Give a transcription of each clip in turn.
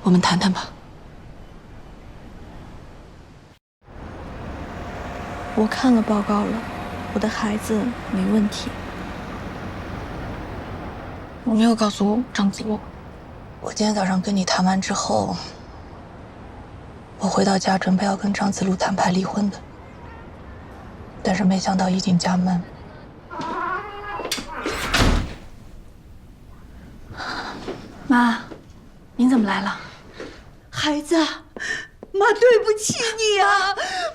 我们谈谈吧。我看了报告了，我的孩子没问题。我没有告诉张子路。我今天早上跟你谈完之后，我回到家准备要跟张子路谈判离婚的，但是没想到一进家门，妈，您怎么来了？孩子，妈对不起你啊！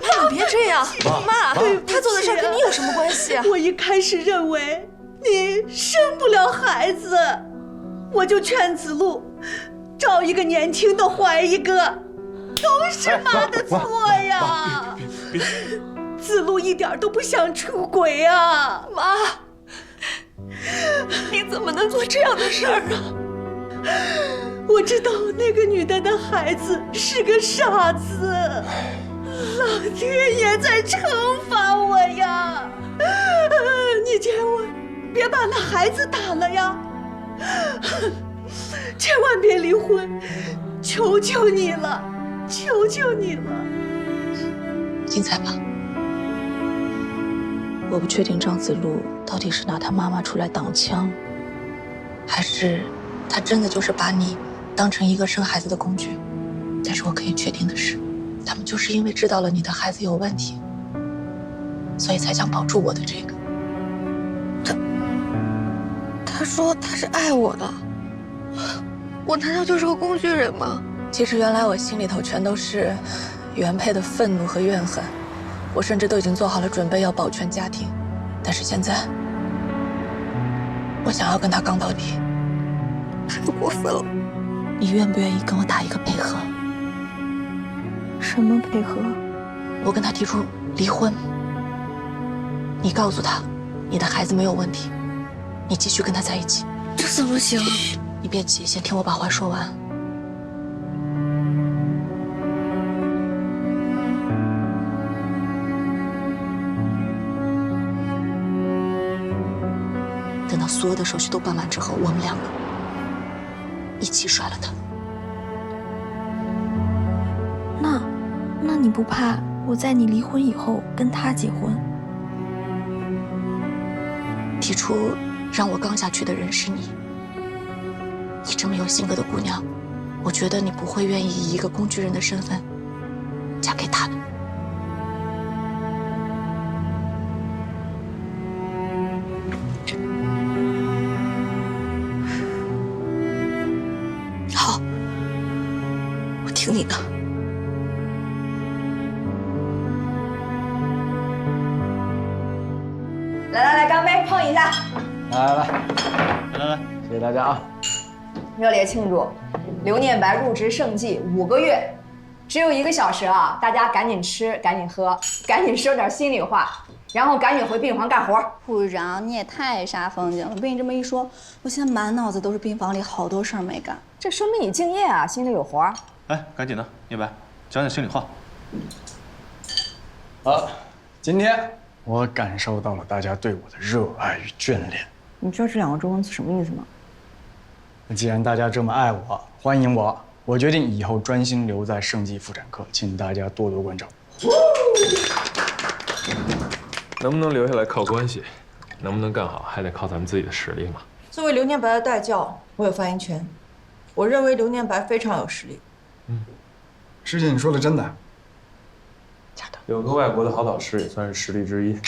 妈，别这样，妈，对不起啊他做的事跟你有什么关系啊？我一开始认为你生不了孩子，我就劝子路找一个年轻的怀一个，都是妈的错呀！别子路一点都不想出轨啊！妈，你怎么能做这样的事儿啊？我知道那个女的的孩子是个傻子，老天爷在惩罚我呀！你千万别把那孩子打了呀！千万别离婚，求求你了，求求你了！精彩吧。我不确定张子路到底是拿他妈妈出来挡枪，还是他真的就是把你当成一个生孩子的工具。但是我可以确定的是，他们就是因为知道了你的孩子有问题，所以才想保住我的这个。他说他是爱我的，我难道就是个工具人吗？其实原来我心里头全都是原配的愤怒和怨恨，我甚至都已经做好了准备要保全家庭，但是现在，我想要跟他杠到底。太过分了！你愿不愿意跟我打一个配合？什么配合？我跟他提出离婚，你告诉他，你的孩子没有问题，你继续跟他在一起。这怎么行？你别急，先听我把话说完。等到所有的手续都办完之后，我们两个一起甩了他。那你不怕我在你离婚以后跟他结婚？提出让我杠下去的人是你。你这么有性格的姑娘，我觉得你不会愿意以一个工具人的身份嫁给他的。好，我听你的。来，干杯，碰一下，来，谢谢大家啊！热烈庆祝刘念白入职盛季5个月，只有1个小时啊！大家赶紧吃，赶紧喝，赶紧说点心里话，然后赶紧回病房干活。部长，你也太煞风景了！被你这么一说，我现在满脑子都是病房里好多事儿没干。这说明你敬业啊，心里有活。来，赶紧的，念白，讲讲心里话。今天我感受到了大家对我的热爱与眷恋。你知道这2个中文词什么意思吗？那既然大家这么爱我，欢迎我，我决定以后专心留在盛季妇产科，请大家多多关照。能不能留下来靠关系，能不能干好还得靠咱们自己的实力嘛。作为刘念白的代教，我有发言权。我认为刘念白非常有实力。师姐，你说的真的？有个外国的好导师也算是实力之一。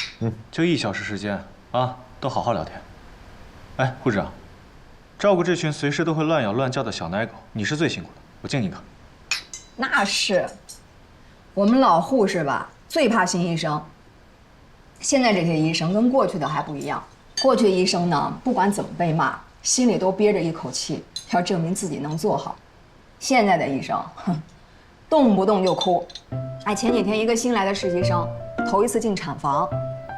就1小时时间啊，都好好聊天。哎，护士长，照顾这群随时都会乱咬乱叫的小奶狗，你是最辛苦的，我敬你一个。那是，我们老护士吧，最怕新医生。现在这些医生跟过去的还不一样，过去医生呢，不管怎么被骂，心里都憋着一口气，要证明自己能做好。现在的医生，动不动就哭。哎，前几天一个新来的实习生，头一次进产房，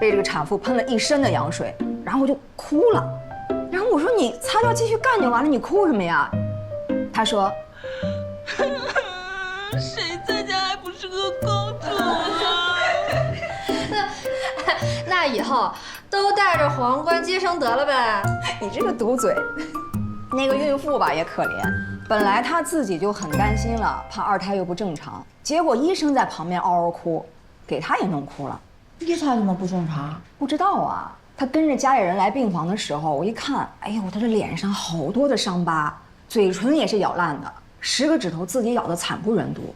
被这个产妇喷了一身的羊水，然后就哭了。然后我说你擦掉继续干就完了，你哭什么呀？他说，谁在家还不是个公主啊？那以后都带着皇冠接生得了呗。你这个毒嘴。那个孕妇吧也可怜，本来他自己就很担心了，怕二胎又不正常，结果医生在旁边嗷嗷哭，给他也弄哭了。一胎怎么不正常？不知道啊，他跟着家里人来病房的时候，我一看，哎呦，他这脸上好多的伤疤，嘴唇也是咬烂的，10个指头自己咬得惨不忍睹。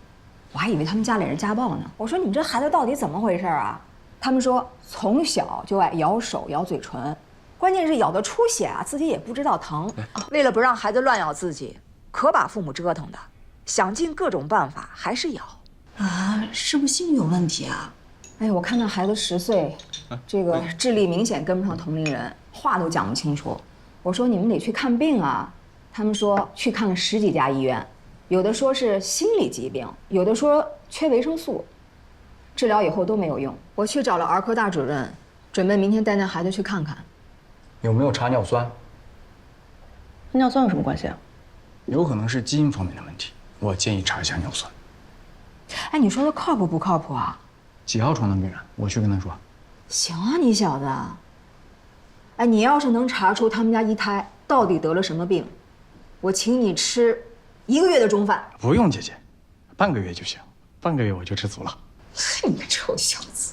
我还以为他们家里人家暴呢。我说你们这孩子到底怎么回事啊？他们说从小就爱咬手咬嘴唇，关键是咬得出血啊，自己也不知道疼。为了不让孩子乱咬自己，可把父母折腾的，想尽各种办法还是咬。啊，是不是心理有问题啊？哎，我看那孩子10岁，这个智力明显跟不上同龄人，话都讲不清楚。我说你们得去看病啊，他们说去看了10几家医院，有的说是心理疾病，有的说缺维生素，治疗以后都没有用。我去找了儿科大主任，准备明天带那孩子去看看。有没有查尿酸？跟尿酸有什么关系啊？有可能是基因方面的问题，我建议查一下尿酸。哎，你说的靠谱不靠谱啊？几号床的病人？我去跟他说。行啊，你小子。哎，你要是能查出他们家一胎到底得了什么病，我请你吃1个月的中饭。不用姐姐，半个月就行，半个月我就吃足了。你个臭小子！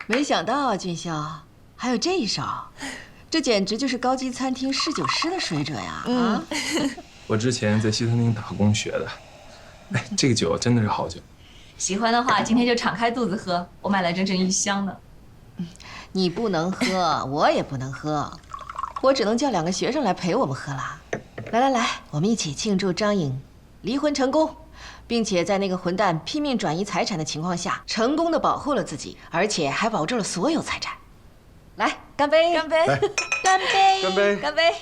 没想到啊，俊霄还有这一手，这简直就是高级餐厅侍酒师的水准呀！啊，我之前在西餐厅打工学的。哎，这个酒真的是好酒。喜欢的话，今天就敞开肚子喝，我买了整整1箱呢。你不能喝，我也不能喝，我只能叫2个学生来陪我们喝了。来，我们一起庆祝张颖离婚成功，并且在那个混蛋拼命转移财产的情况下，成功的保护了自己，而且还保住了所有财产。来，干杯！干杯！干杯！干杯！干杯！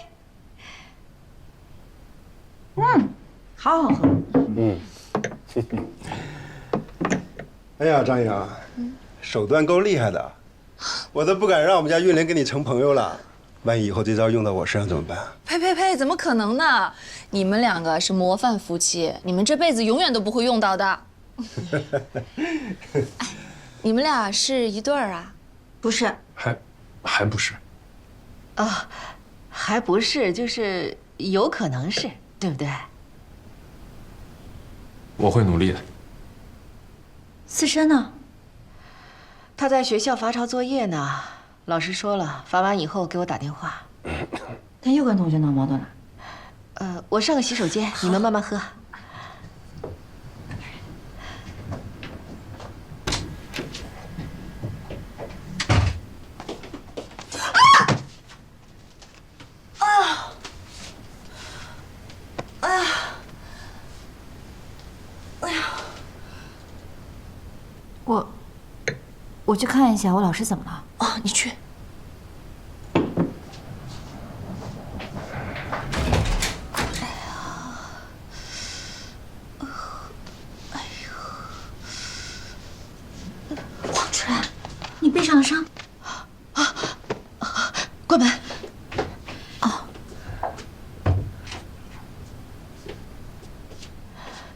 好好喝。哎呀，张颖，手段够厉害的，我都不敢让我们家韵玲跟你成朋友了。万一以后这招用到我身上怎么办？呸！怎么可能呢？你们2个是模范夫妻，你们这辈子永远都不会用到的。你们俩是一对儿啊？不是，还不是。啊，还不是，就是有可能是，对不对？我会努力的。思深呢？他在学校罚抄作业呢，老师说了，罚完以后给我打电话。他又跟同学闹矛盾了？我上个洗手间，你们慢慢喝。我去看一下我老师怎么了。哦，你去。黄春，你背上了伤。关门。哦。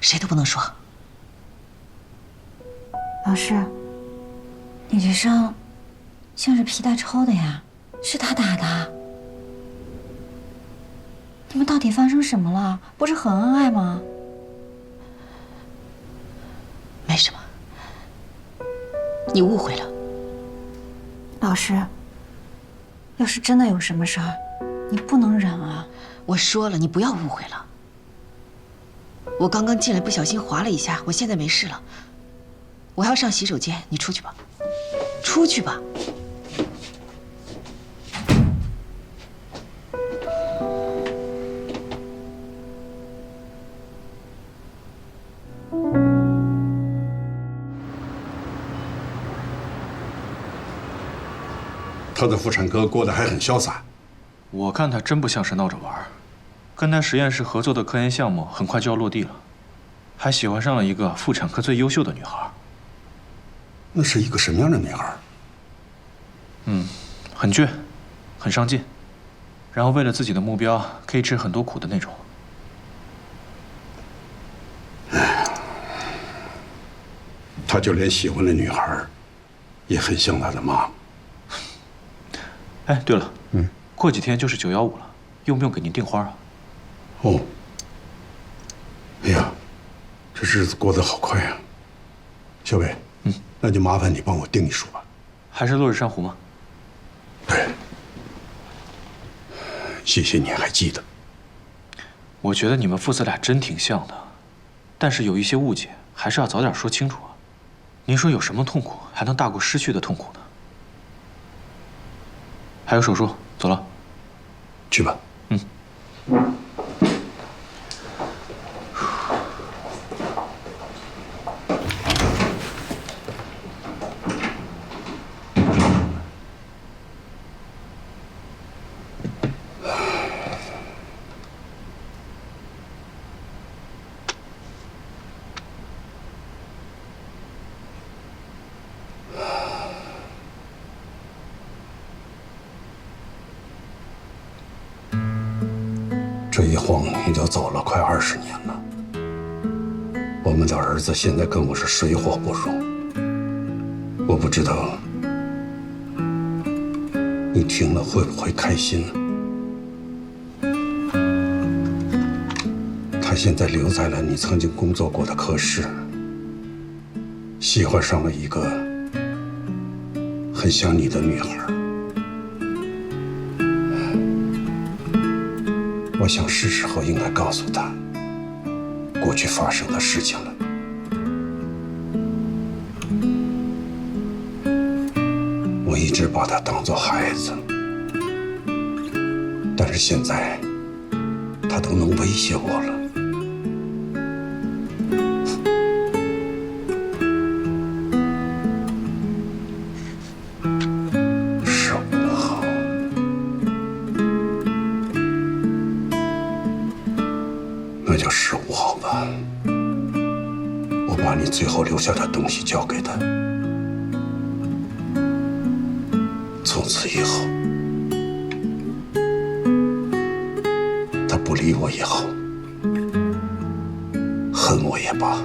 谁都不能说。老师。你这伤像是皮带抽的呀，是他打的。你们到底发生什么了？不是很恩爱吗？没什么，你误会了。老师，要是真的有什么事儿，你不能忍啊！我说了，你不要误会了。我刚刚进来不小心滑了一下，我现在没事了。我还要上洗手间，你出去吧。出去吧。他的妇产科过得还很潇洒。我看他真不像是闹着玩儿，跟他实验室合作的科研项目很快就要落地了，还喜欢上了一个妇产科最优秀的女孩。那是一个什么样的女孩？很倔，很上进，然后为了自己的目标可以吃很多苦的那种。他就连喜欢的女孩也很像他的妈。哎，对了，过几天就是915了，用不用给您订花啊？哦。哎呀，这日子过得好快呀。小伟，那就麻烦你帮我订一束吧。还是落日珊瑚吗？对。谢谢你还记得。我觉得你们父子俩真挺像的，但是有一些误解，还是要早点说清楚啊。您说有什么痛苦还能大过失去的痛苦呢？还有手术，走了。去吧。这一晃也就走了快20年了。我们的儿子现在跟我是水火不容。我不知道你听了会不会开心呢？他现在留在了你曾经工作过的科室，喜欢上了一个很像你的女孩。我想是时候应该告诉他过去发生的事情了。我一直把他当作孩子，但是现在他都能威胁我了。那就15号吧。我把你最后留下的东西交给他。从此以后，他不理我也好，恨我也罢，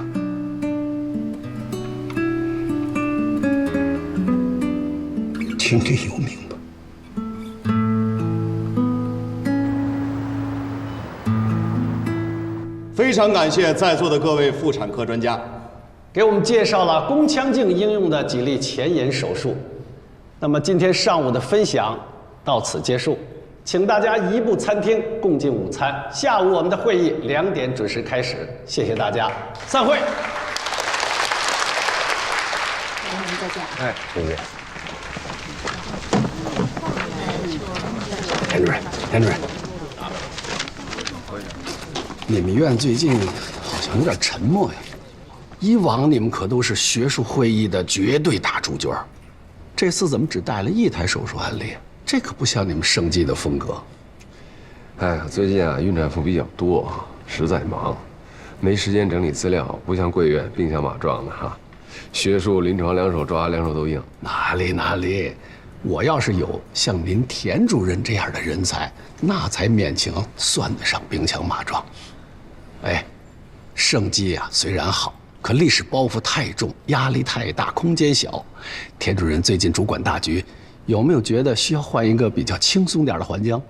听天由命吧。非常感谢在座的各位妇产科专家，给我们介绍了宫腔镜应用的几例前沿手术。那么今天上午的分享到此结束，请大家移步餐厅共进午餐。下午我们的会议2点准时开始，谢谢大家，散会。我们再见。哎，谢谢。田主任，田主任。你们院最近好像有点沉默呀。以往你们可都是学术会议的绝对大主角，这次怎么只带了1台手术案例？这可不像你们生技的风格。哎呀，最近啊孕产妇比较多，实在忙，没时间整理资料，不像贵院兵强马壮的哈。学术临床两手抓，两手都硬。哪里，我要是有像您田主任这样的人才，那才勉强算得上兵强马壮。哎，生技啊虽然好，可历史包袱太重，压力太大，空间小。田主任最近主管大局，有没有觉得需要换一个比较轻松点的环境？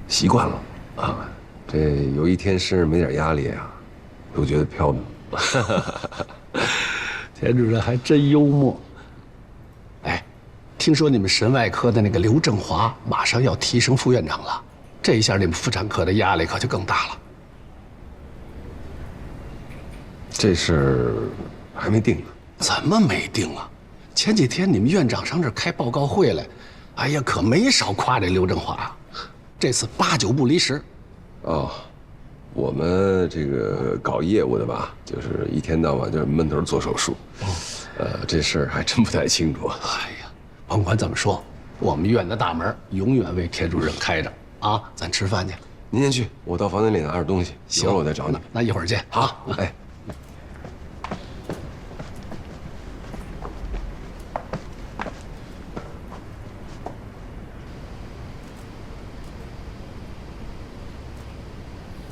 习惯了啊，这有一天身上没点压力啊，都觉得飘呢。田主任还真幽默。哎，听说你们神外科的那个刘正华马上要提升副院长了，这一下你们妇产科的压力可就更大了。这事儿还没定呢。怎么没定啊？前几天你们院长上这儿开报告会来，哎呀，可没少夸这刘正华啊。这次8、9不离10。哦，我们这个搞业务的吧，就是一天到晚就是闷头做手术。这事儿还真不太清楚。哎呀，甭管怎么说，我们院的大门永远为田主任开着啊！咱吃饭去。您先去，我到房间里拿点东西，一会儿我再找你。那一会儿见。好，哎。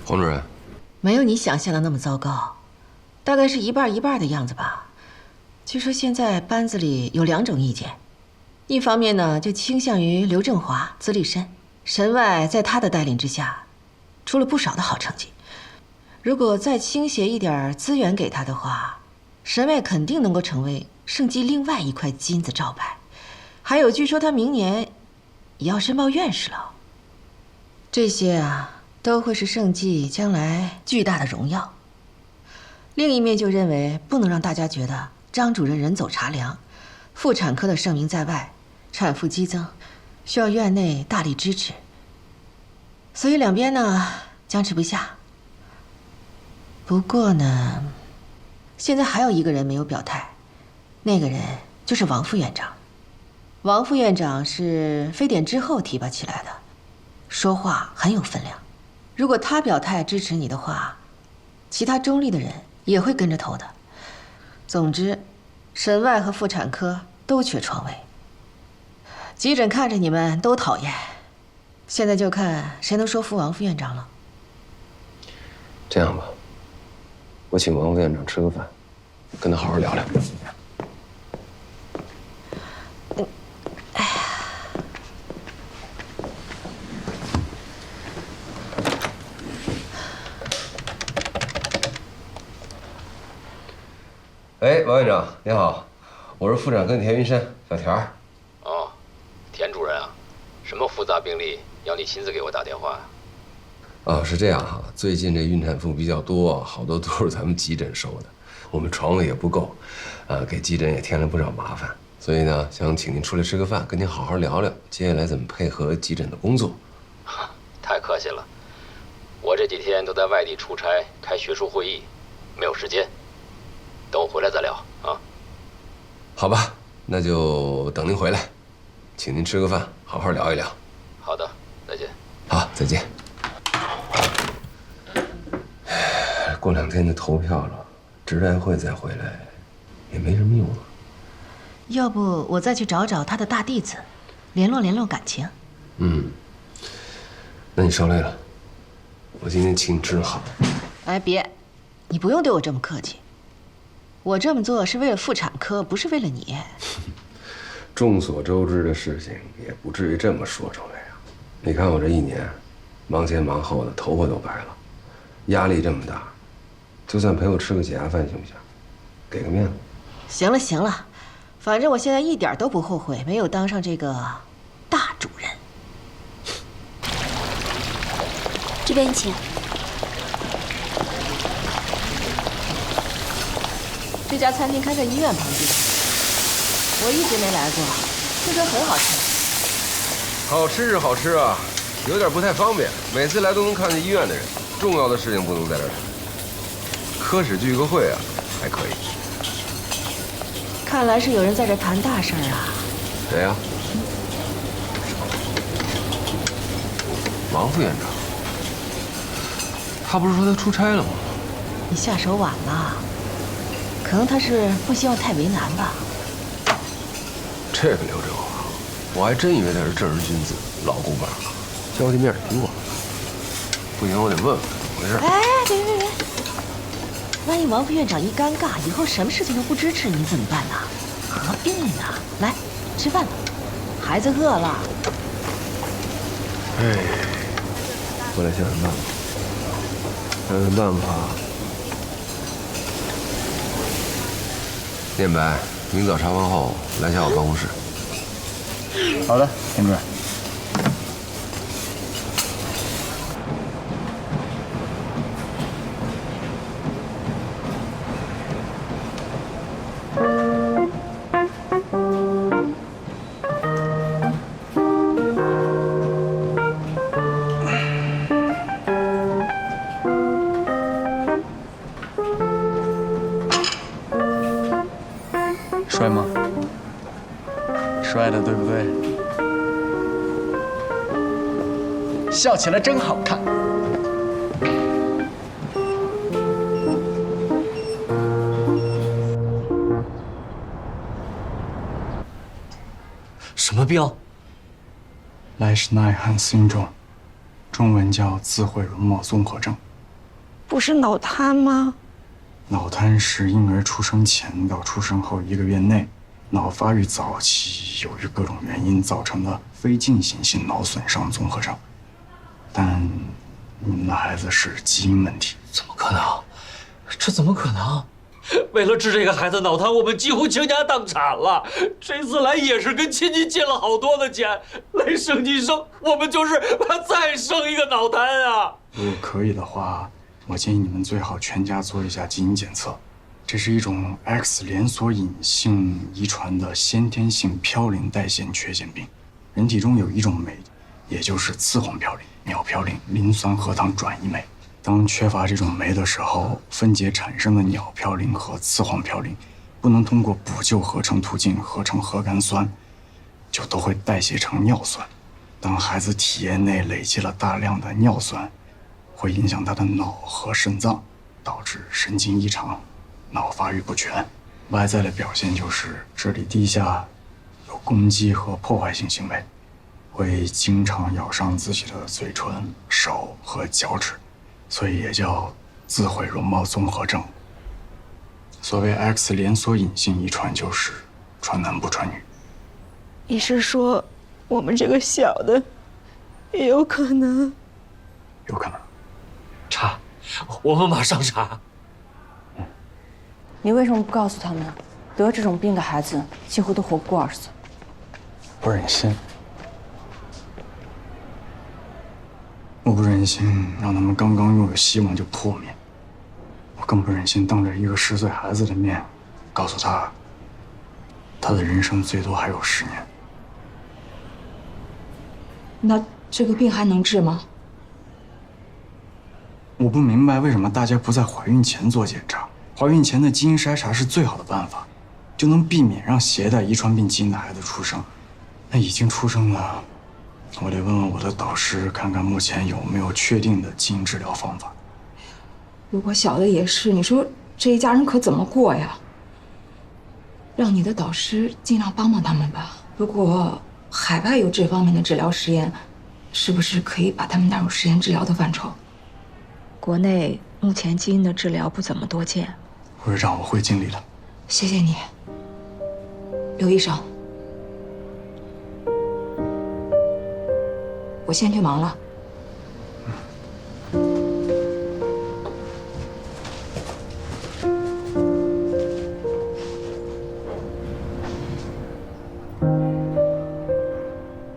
黄主任，没有你想象的那么糟糕，大概是一半一半的样子吧。据说现在班子里有2种意见，一方面呢就倾向于刘振华资历深，神外在他的带领之下，出了不少的好成绩。如果再倾斜一点资源给他的话，神外肯定能够成为盛基另外一块金字招牌。还有，据说他明年也要申报院士了。这些啊，都会是盛基将来巨大的荣耀。另一面就认为不能让大家觉得张主任人走茶凉，妇产科的盛名在外，产妇激增，需要院内大力支持。所以两边呢僵持不下。不过呢，现在还有一个人没有表态，那个人就是王副院长。王副院长是非典之后提拔起来的，说话很有分量。如果他表态支持你的话，其他中立的人也会跟着投的。总之，神外和妇产科都缺床位。急诊看着你们都讨厌，现在就看谁能说服王副院长了。这样吧，我请王副院长吃个饭，跟他好好聊聊。哎，王院长，你好，我是妇产科田云山，小田儿。哦，田主任啊，什么复杂病例要你亲自给我打电话？哦，是这样哈，最近这孕产妇比较多，好多都是咱们急诊收的，我们床位也不够，给急诊也添了不少麻烦，所以呢，想请您出来吃个饭，跟您好好聊聊接下来怎么配合急诊的工作。太客气了，我这几天都在外地出差开学术会议，没有时间。等我回来再聊啊。好吧，那就等您回来，请您吃个饭，好好聊一聊。好的，再见。好，再见。过2天就投票了，职代会再回来也没什么用了。要不我再去找找他的大弟子，联络感情。那你受累了，我今天请你吃好。哎，别，你不用对我这么客气。我这么做是为了妇产科，不是为了你。众所周知的事情也不至于这么说出来呀。你看我这1年，忙前忙后的，头发都白了，压力这么大，就算陪我吃个解压饭行不行？给个面子。行了行了，反正我现在一点都不后悔没有当上这个大主任。这边请。这家餐厅开在医院旁边，我一直没来过，听说很好吃。好吃是好吃啊，有点不太方便，每次来都能看见医院的人，重要的事情不能在这儿谈。科室聚个会啊，还可以。看来是有人在这谈大事啊。谁呀？王副院长。他不是说他出差了吗？你下手晚了。可能他是不希望太为难吧。这个刘振华，我还真以为他是正人君子、老古板，交际面多。不行，我得问问怎么回事。哎，别，万一王副院长一尴尬，以后什么事情都不支持你怎么办呢？何必呢？来，吃饭了，孩子饿了。哎，我来想想办法。念白，明早查房后来下我办公室。好的，田主任。帅吗？帅的，对不对？笑起来真好看。什么病？莱什奈汉 syndrome， 中文叫自毁容貌综合症。不是脑瘫吗？脑瘫是婴儿出生前到出生后1个月内，脑发育早期由于各种原因造成的非进行性脑损伤综合症。但你们的孩子是基因问题。怎么可能？这怎么可能？为了治这个孩子脑瘫，我们几乎倾家荡产了。这次来也是跟亲戚借了好多的钱来生计生，我们就是怕再生一个脑瘫啊！如果可以的话，我建议你们最好全家做一下基因检测。这是一种 X 连锁隐性遗传的先天性嘌呤代谢缺陷病。人体中有一种酶，也就是次黄嘌呤、鸟嘌呤磷酸核糖转移酶。当缺乏这种酶的时候，分解产生的鸟嘌呤和次黄嘌呤不能通过补救合成途径合成核苷酸，就都会代谢成尿酸。当孩子体液内累积了大量的尿酸，会影响他的脑和肾脏，导致神经异常、脑发育不全。外在的表现就是智力低下，有攻击和破坏性行为，会经常咬伤自己的嘴唇、手和脚趾。所以也叫自毁容貌综合症。所谓 X 连锁隐性遗传就是传男不传女。你是说我们这个小的也有可能？有可能。查，我们马上查。你为什么不告诉他们，得这种病的孩子几乎都活不过20岁？不忍心。我不忍心让他们刚刚拥有希望就破灭，我更不忍心当着一个10岁孩子的面，告诉他，他的人生最多还有10年。那这个病还能治吗？我不明白为什么大家不在怀孕前做检查，怀孕前的基因筛查是最好的办法，就能避免让携带遗传病基因的孩子出生。那已经出生了，我得问问我的导师，看看目前有没有确定的基因治疗方法。如果小的也是，你说这一家人可怎么过呀？让你的导师尽量帮帮他们吧。如果海外有这方面的治疗实验，是不是可以把他们纳入实验治疗的范畴？国内目前基因的治疗不怎么多见。胡师长，我会尽力的。谢谢你，刘医生。我先去忙了。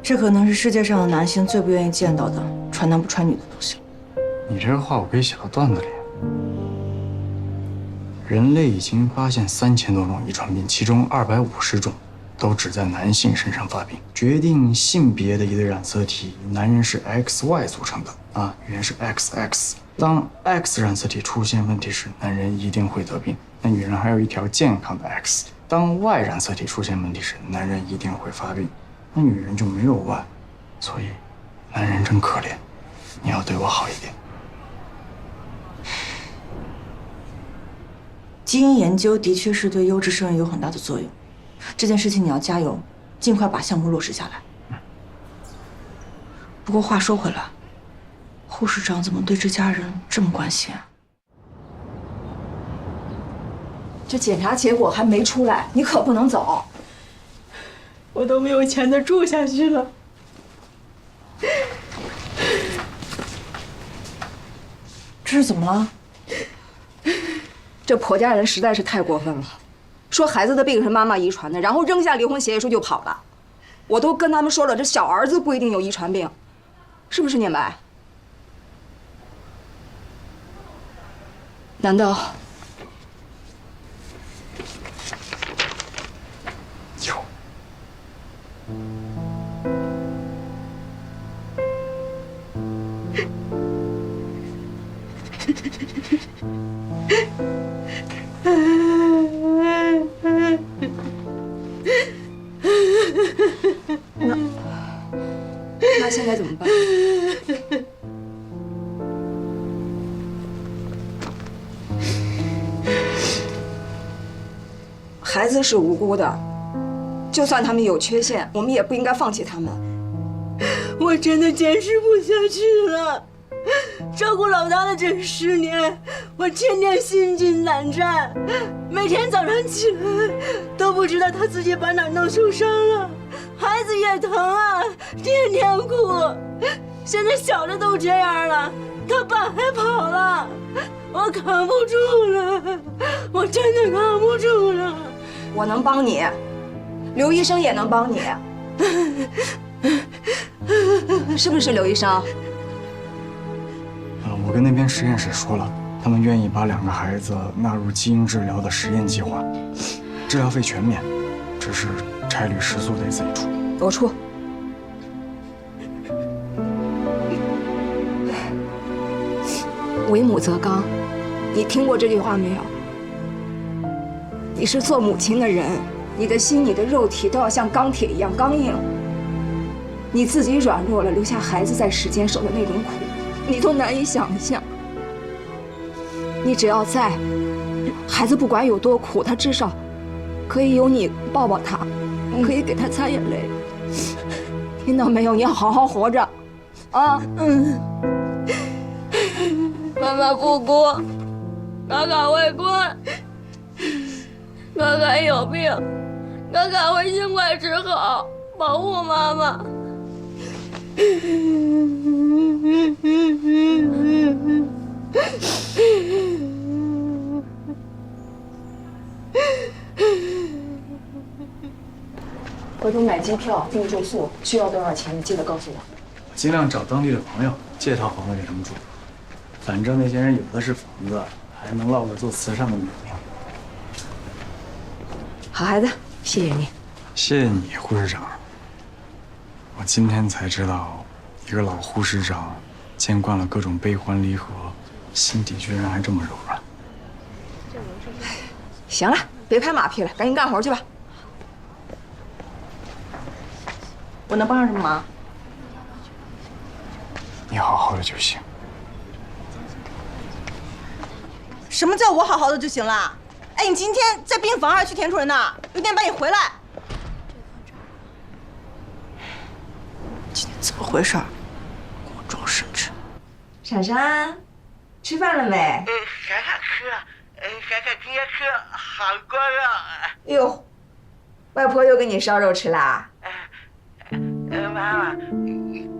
这可能是世界上的男性最不愿意见到的传男不传女的东西了。你这个话我可以写到段子里。人类已经发现3000多种遗传病，其中250种都只在男性身上发病。决定性别的一对染色体，男人是 XY 组成的女人是 XX。当 X 染色体出现问题时，男人一定会得病，那女人还有一条健康的 X。当 Y 染色体出现问题时，男人一定会发病，那女人就没有 Y。所以，男人真可怜，你要对我好一点。基因研究的确是对优质生育有很大的作用，这件事情你要加油，尽快把项目落实下来。不过话说回来，护士长怎么对这家人这么关心啊？这检查结果还没出来，你可不能走。我都没有钱的住下去了。这是怎么了？这婆家人实在是太过分了，说孩子的病是妈妈遗传的，然后扔下离婚协议书就跑了。我都跟他们说了，这小儿子不一定有遗传病，是不是念白？难道有？那现在怎么办？孩子是无辜的，就算他们有缺陷，我们也不应该放弃他们。我真的坚持不下去了。照顾老大的这10年，我天天心惊胆战，每天早上起来都不知道他自己把哪弄受伤了，孩子也疼啊，天天哭。现在小的都这样了，他爸还跑了，我扛不住了，我真的扛不住了。我能帮你，刘医生也能帮你，是不是刘医生？我跟那边实验室说了，他们愿意把2个孩子纳入基因治疗的实验计划，治疗费全免，只是差旅食宿得自己出。我出。为母则刚，你听过这句话没有？你是做母亲的人，你的心、你的肉体都要像钢铁一样刚硬。你自己软弱了，留下孩子在世间受的那种苦，你都难以想象。你只要在，孩子不管有多苦，他至少可以有你抱抱他，可以给他擦眼泪。听到没有？你要好好活着，啊！妈妈不哭，哥哥会哭。哥哥有病，哥哥会尽快治好，保护妈妈。回头买机票、订住宿需要多少钱？你记得告诉我。尽量找当地的朋友借套房子给他们住，反正那些人有的是房子，还能落个做慈善的美名。好孩子，谢谢你。谢谢你，护士长。我今天才知道，一个老护士长见惯了各种悲欢离合，心底居然还这么柔软。行了，别拍马屁了，赶紧干活去吧。我能帮上什么忙？你好好的就行。什么叫我好好的就行了？哎，你今天在病房还是去田主任那儿？有点半你回来。今天怎么回事？跟我装深沉。闪闪，吃饭了没？闪闪吃了，闪闪今天吃好多肉。哟，外婆又给你烧肉吃啦？妈妈，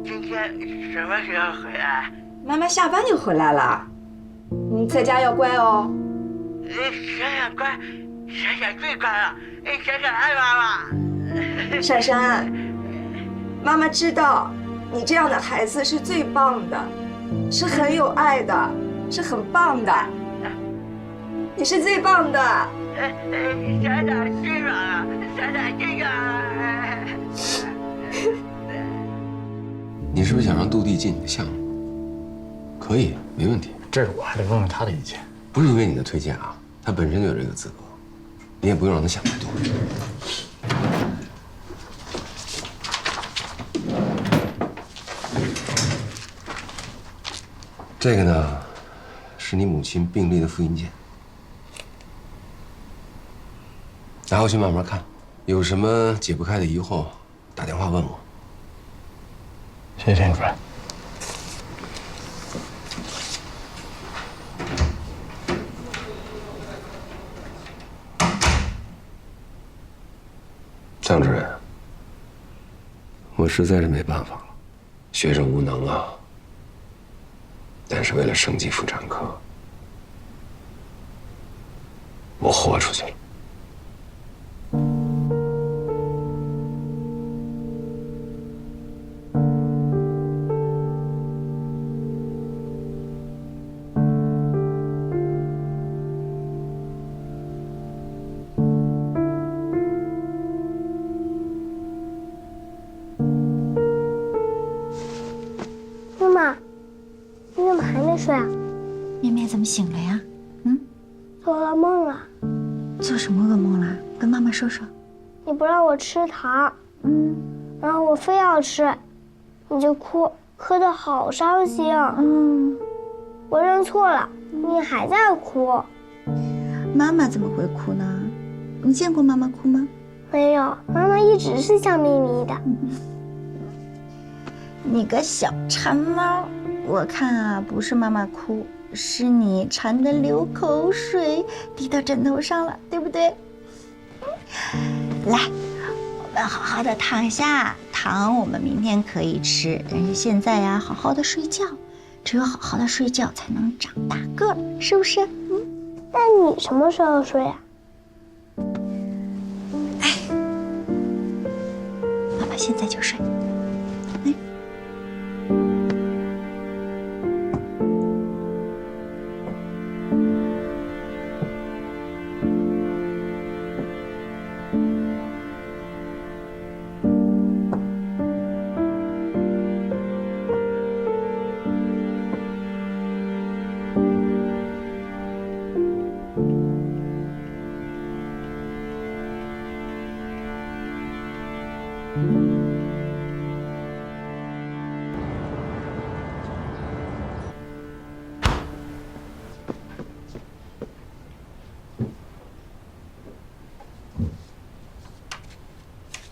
今天什么时候回来？妈妈下班就回来了，你在家要乖哦。闪闪乖，闪闪最乖了，闪闪爱妈妈。闪闪，妈妈知道你这样的孩子是最棒的，是很有爱的，是很棒的，你是最棒的。闪闪最软了，闪闪最软了。你是不是想让杜弟进你的项目？可以，没问题。这个我还得问问他的意见。不是因为你的推荐啊，他本身就有这个资格，你也不用让他想太多。这个呢，是你母亲病历的复印件，拿回去慢慢看，有什么解不开的疑惑，打电话问我。谢谢田主任。张主任，我实在是没办法了，学生无能啊。但是为了升级妇产科，我豁出去了。睡啊？绵绵怎么醒了呀？做噩梦了。做什么噩梦了？跟妈妈说说。你不让我吃糖，然后我非要吃，你就哭，哭得好伤心。我认错了，你还在哭。妈妈怎么会哭呢？你见过妈妈哭吗？没有，妈妈一直是笑眯眯的。你个小馋猫。我看啊，不是妈妈哭，是你馋得流口水，滴到枕头上了，对不对？来，我们好好的躺下，糖我们明天可以吃，但是现在呀，好好的睡觉，只有好好的睡觉才能长大个儿，是不是？那你什么时候睡啊？妈妈现在就睡。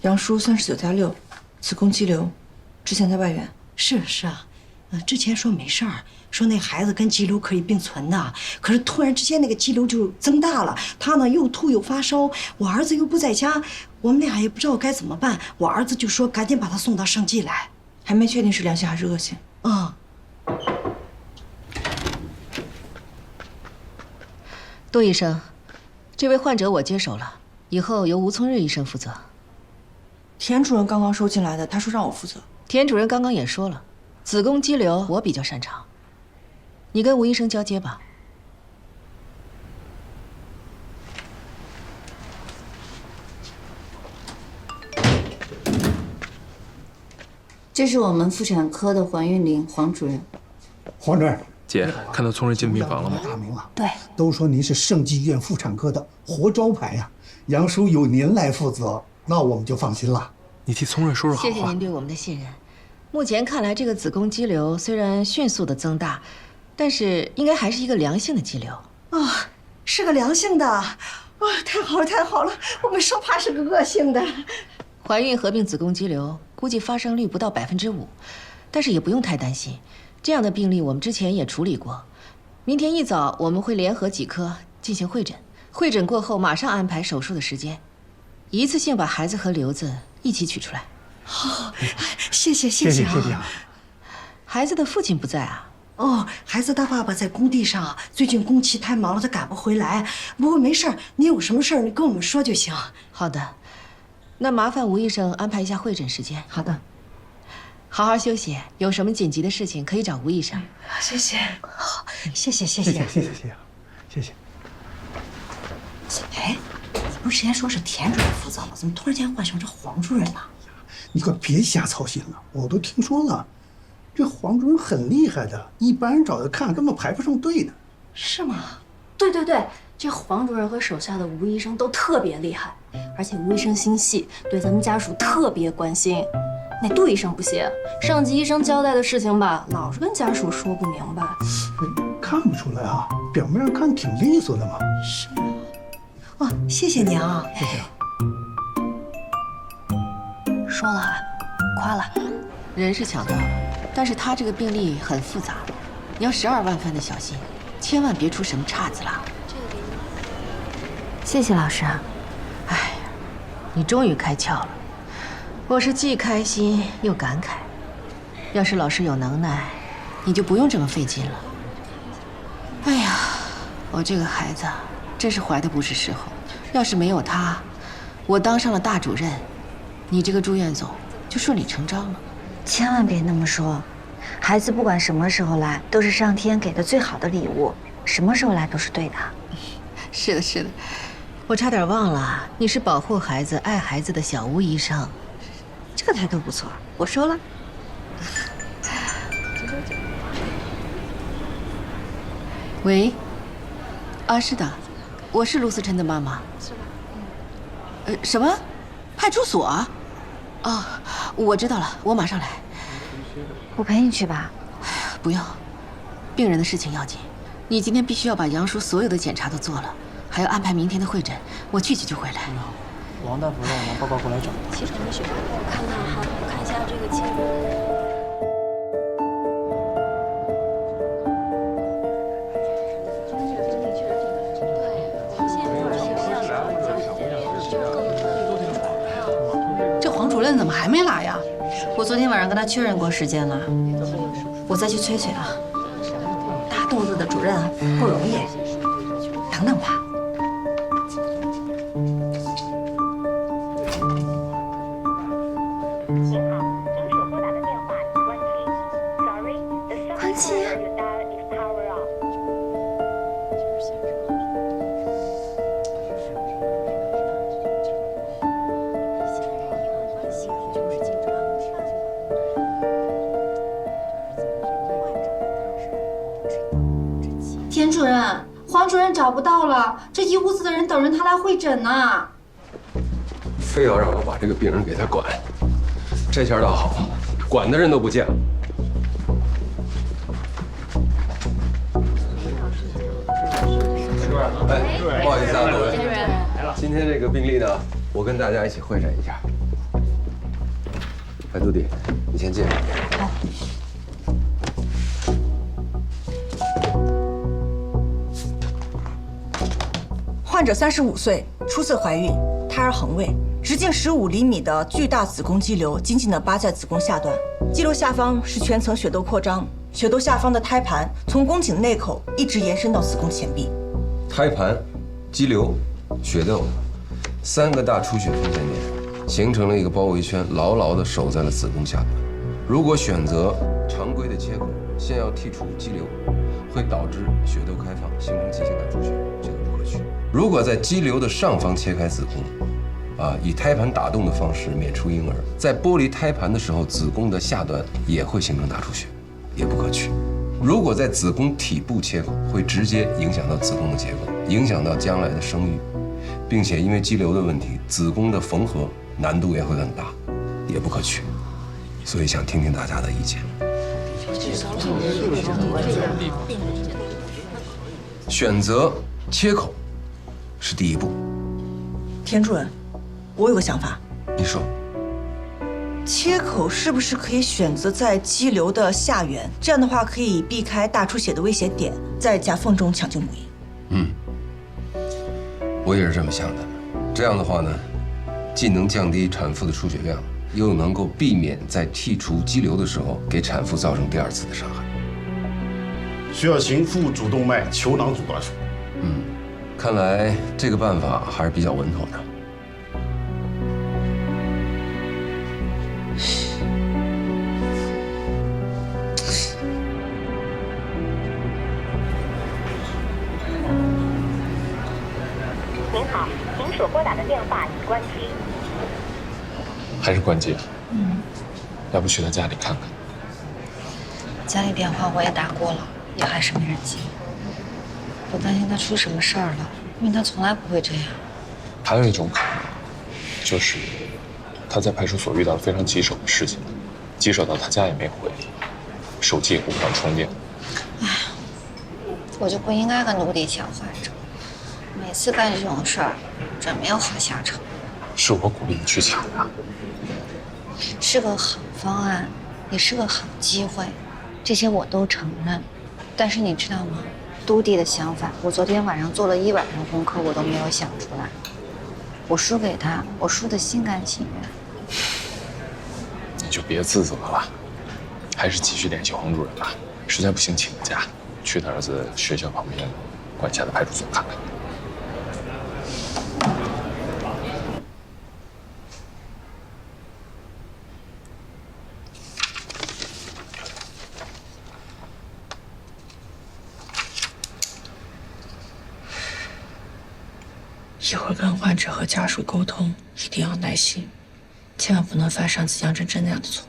杨叔39+6，子宫肌瘤，之前在外院。是啊，之前说没事儿，说那孩子跟肌瘤可以并存的，可是突然之间那个肌瘤就增大了，他呢又吐又发烧，我儿子又不在家，我们俩也不知道该怎么办。我儿子就说赶紧把他送到生技来，还没确定是良性还是恶性。杜医生，这位患者我接手了，以后由吴聪日医生负责。田主任刚刚收进来的，他说让我负责。田主任刚刚也说了，子宫肌瘤我比较擅长，你跟吴医生交接吧。这是我们妇产科的黄韵玲黄主任。黄主任，姐，看到聪瑞进病房了吗？大名了，对，都说您是盛济医院妇产科的活招牌呀。杨叔有您来负责，那我们就放心了。你替聪瑞说说好话。谢谢您对我们的信任。目前看来，这个子宫肌瘤虽然迅速的增大，但是应该还是一个良性的肌瘤。是个良性的，太好了太好了，我们生怕是个恶性的。怀孕合并子宫肌瘤，估计发生率不到5%，但是也不用太担心。这样的病例我们之前也处理过。明天一早我们会联合几科进行会诊，会诊过后马上安排手术的时间，一次性把孩子和瘤子一起取出来。好，谢谢啊！孩子的父亲不在啊？孩子他爸爸在工地上，最近工期太忙了，他赶不回来。不过没事儿，你有什么事儿你跟我们说就行。好的，那麻烦吴医生安排一下会诊时间。好的，好好休息，有什么紧急的事情可以找吴医生。谢谢，谢谢。哎，不是之前说是田主任负责吗？怎么突然间换成这黄主任了？你可别瞎操心了，我都听说了，这黄主任很厉害的，一般人找他看根本排不上队的。是吗？对，这黄主任和手下的吴医生都特别厉害，而且吴医生心细，对咱们家属特别关心。那杜医生不行，上级医生交代的事情吧，老是跟家属说不明白。看不出来啊，表面上看挺利索的嘛。是吗？谢谢你啊。谢谢。说了啊，夸了。人是抢到了，但是他这个病例很复杂，你要12万分的小心，千万别出什么岔子了。谢谢老师啊。哎，你终于开窍了，我是既开心又感慨。要是老师有能耐，你就不用这么费劲了。哎呀，我这个孩子真是怀的不是时候，要是没有他，我当上了大主任，你这个住院总就顺理成章了。千万别那么说，孩子不管什么时候来，都是上天给的最好的礼物，什么时候来都是对的。是的，我差点忘了，你是保护孩子、爱孩子的小吴医生，这个态度不错，我说了。喂，是的，我是陆思琛的妈妈。什么？派出所？我知道了，我马上来。我陪你去吧。不用，病人的事情要紧。你今天必须要把杨叔所有的检查都做了，还要安排明天的会诊。我去就回来。王大夫让我拿报告过来找。7成的血栓，我看看哈，我看一下这个切入。主任怎么还没来呀？我昨天晚上跟他确认过时间了，我再去催催啊。大肚子的主任不容易，等等吧。关机。田主任，黄主任找不到了，这一屋子的人等着他来会诊呢。非要让我把这个病人给他管，这下倒好，管的人都不见了。哎，不好意思啊，各位，今天这个病例呢，我跟大家一起会诊一下。哎，杜迪，你先进。好。患者35岁，初次怀孕，胎儿横位，直径15厘米的巨大子宫肌瘤紧紧地扒在子宫下段，肌瘤下方是全层血窦扩张，血窦下方的胎盘从宫颈内口一直延伸到子宫前壁。胎盘、肌瘤、血窦3个大出血分线点，形成了一个包围圈，牢牢地守在了子宫下端。如果选择常规的切口，先要剔除肌瘤，会导致血窦开放，形成急性大出血，这个不可取。如果在肌瘤的上方切开子宫，以胎盘打洞的方式娩出婴儿，在剥离胎盘的时候，子宫的下端也会形成大出血，也不可取。如果在子宫体部切口，会直接影响到子宫的结构，影响到将来的生育，并且因为肌瘤的问题，子宫的缝合难度也会很大，也不可取。所以想听听大家的意见。选择切口是第一步。田主任，我有个想法。你说。切口是不是可以选择在肌瘤的下缘？这样的话可以避开大出血的危险点，在夹缝中抢救母婴。我也是这么想的。这样的话呢，既能降低产妇的出血量，又能够避免在剔除肌瘤的时候给产妇造成第2次的伤害。需要行腹主动脉球囊阻断术。看来这个办法还是比较稳妥的。您好，您所拨打的电话已关机。还是关机？要不去他家里看看？家里电话我也打过了，也还是没人接。我担心他出什么事儿了，因为他从来不会这样。还有一种可能，就是他在派出所遇到了非常棘手的事情，棘手到他家也没回，手机也顾不上充电。我就不应该跟陆地抢患者，每次干这种事儿，准没有好下场。是我鼓励你去抢的。是个好方案，也是个好机会，这些我都承认。但是你知道吗？都弟的想法，我昨天晚上做了1晚上功课，我都没有想出来。我输给他，我输得心甘情愿。你就别自责了，还是继续联系黄主任吧。实在不行，请个假，去他儿子学校旁边管辖的派出所看看。一会儿跟患者和家属沟通，一定要耐心，千万不能犯上次杨真真那样的错。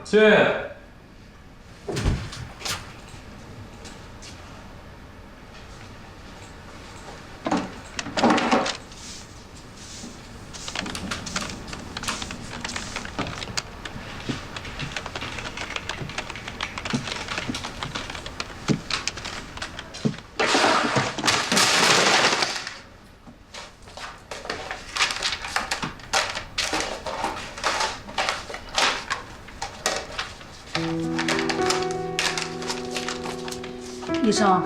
进。医生，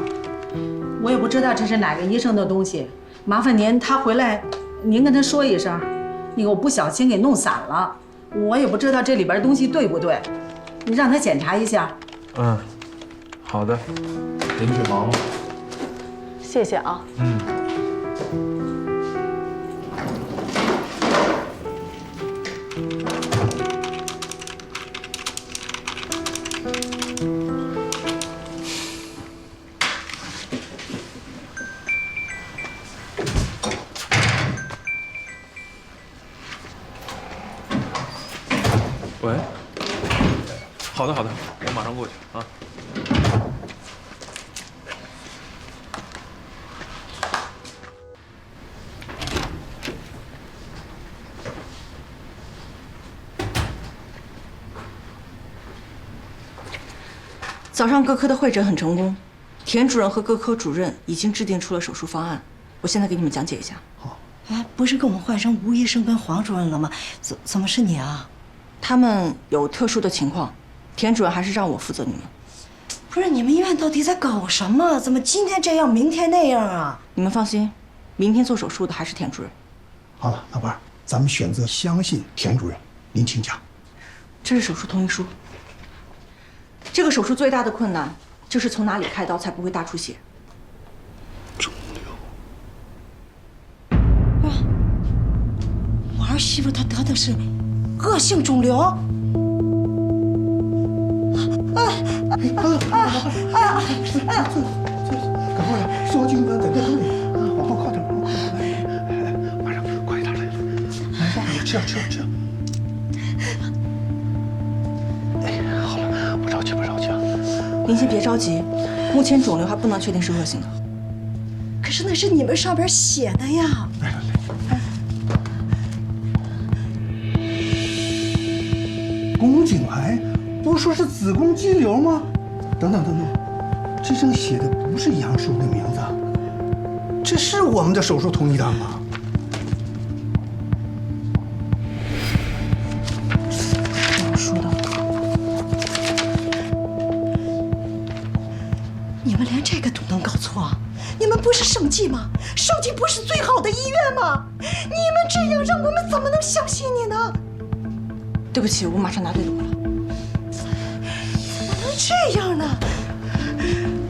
我也不知道这是哪个医生的东西，麻烦您他回来，您跟他说一声，那个我不小心给弄散了，我也不知道这里边东西对不对，你让他检查一下。嗯，好的，您去忙吧。谢谢啊。喂，好的，我马上过去啊。早上各科的会诊很成功，田主任和各科主任已经制定出了手术方案，我现在给你们讲解一下。哎，不是跟我们换成吴医生跟黄主任了吗？怎么是你啊？他们有特殊的情况，田主任还是让我负责你们。不是你们医院到底在搞什么？怎么今天这样，明天那样啊？你们放心，明天做手术的还是田主任。好了，老伴儿，咱们选择相信田主任，您请讲。这是手术同意书。这个手术最大的困难就是从哪里开刀才不会大出血。肿瘤。我儿媳妇她得的是恶性肿瘤。赶快来，烧金班在这里，往后靠点，马上快点来，吃。好了，不着急啊。您先别着急，目前肿瘤还不能确定是恶性的。可是那是你们上边写的呀。来，宫颈癌，不是说是子宫肌瘤吗？等，这上写的不是杨叔的名字，这是我们的手术同意单吗？杨叔的。你们连这个都能搞错？你们不是生技吗？生技不是最好的医院吗？你们这样让我们怎么能相信你呢？对不起，我马上拿队伍了。怎么能这样呢？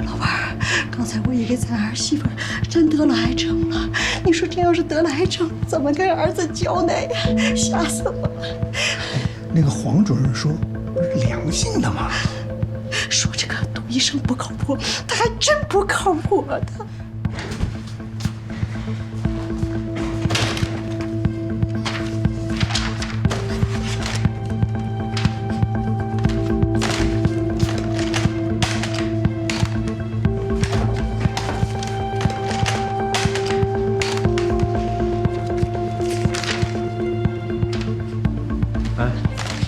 老伴儿，刚才我以为咱儿媳妇真得了癌症了。你说这要是得了癌症，怎么跟儿子交代呀？吓死我了！那个黄主任说不是良性的吗？说这个杜医生不靠谱，他还真不靠谱的。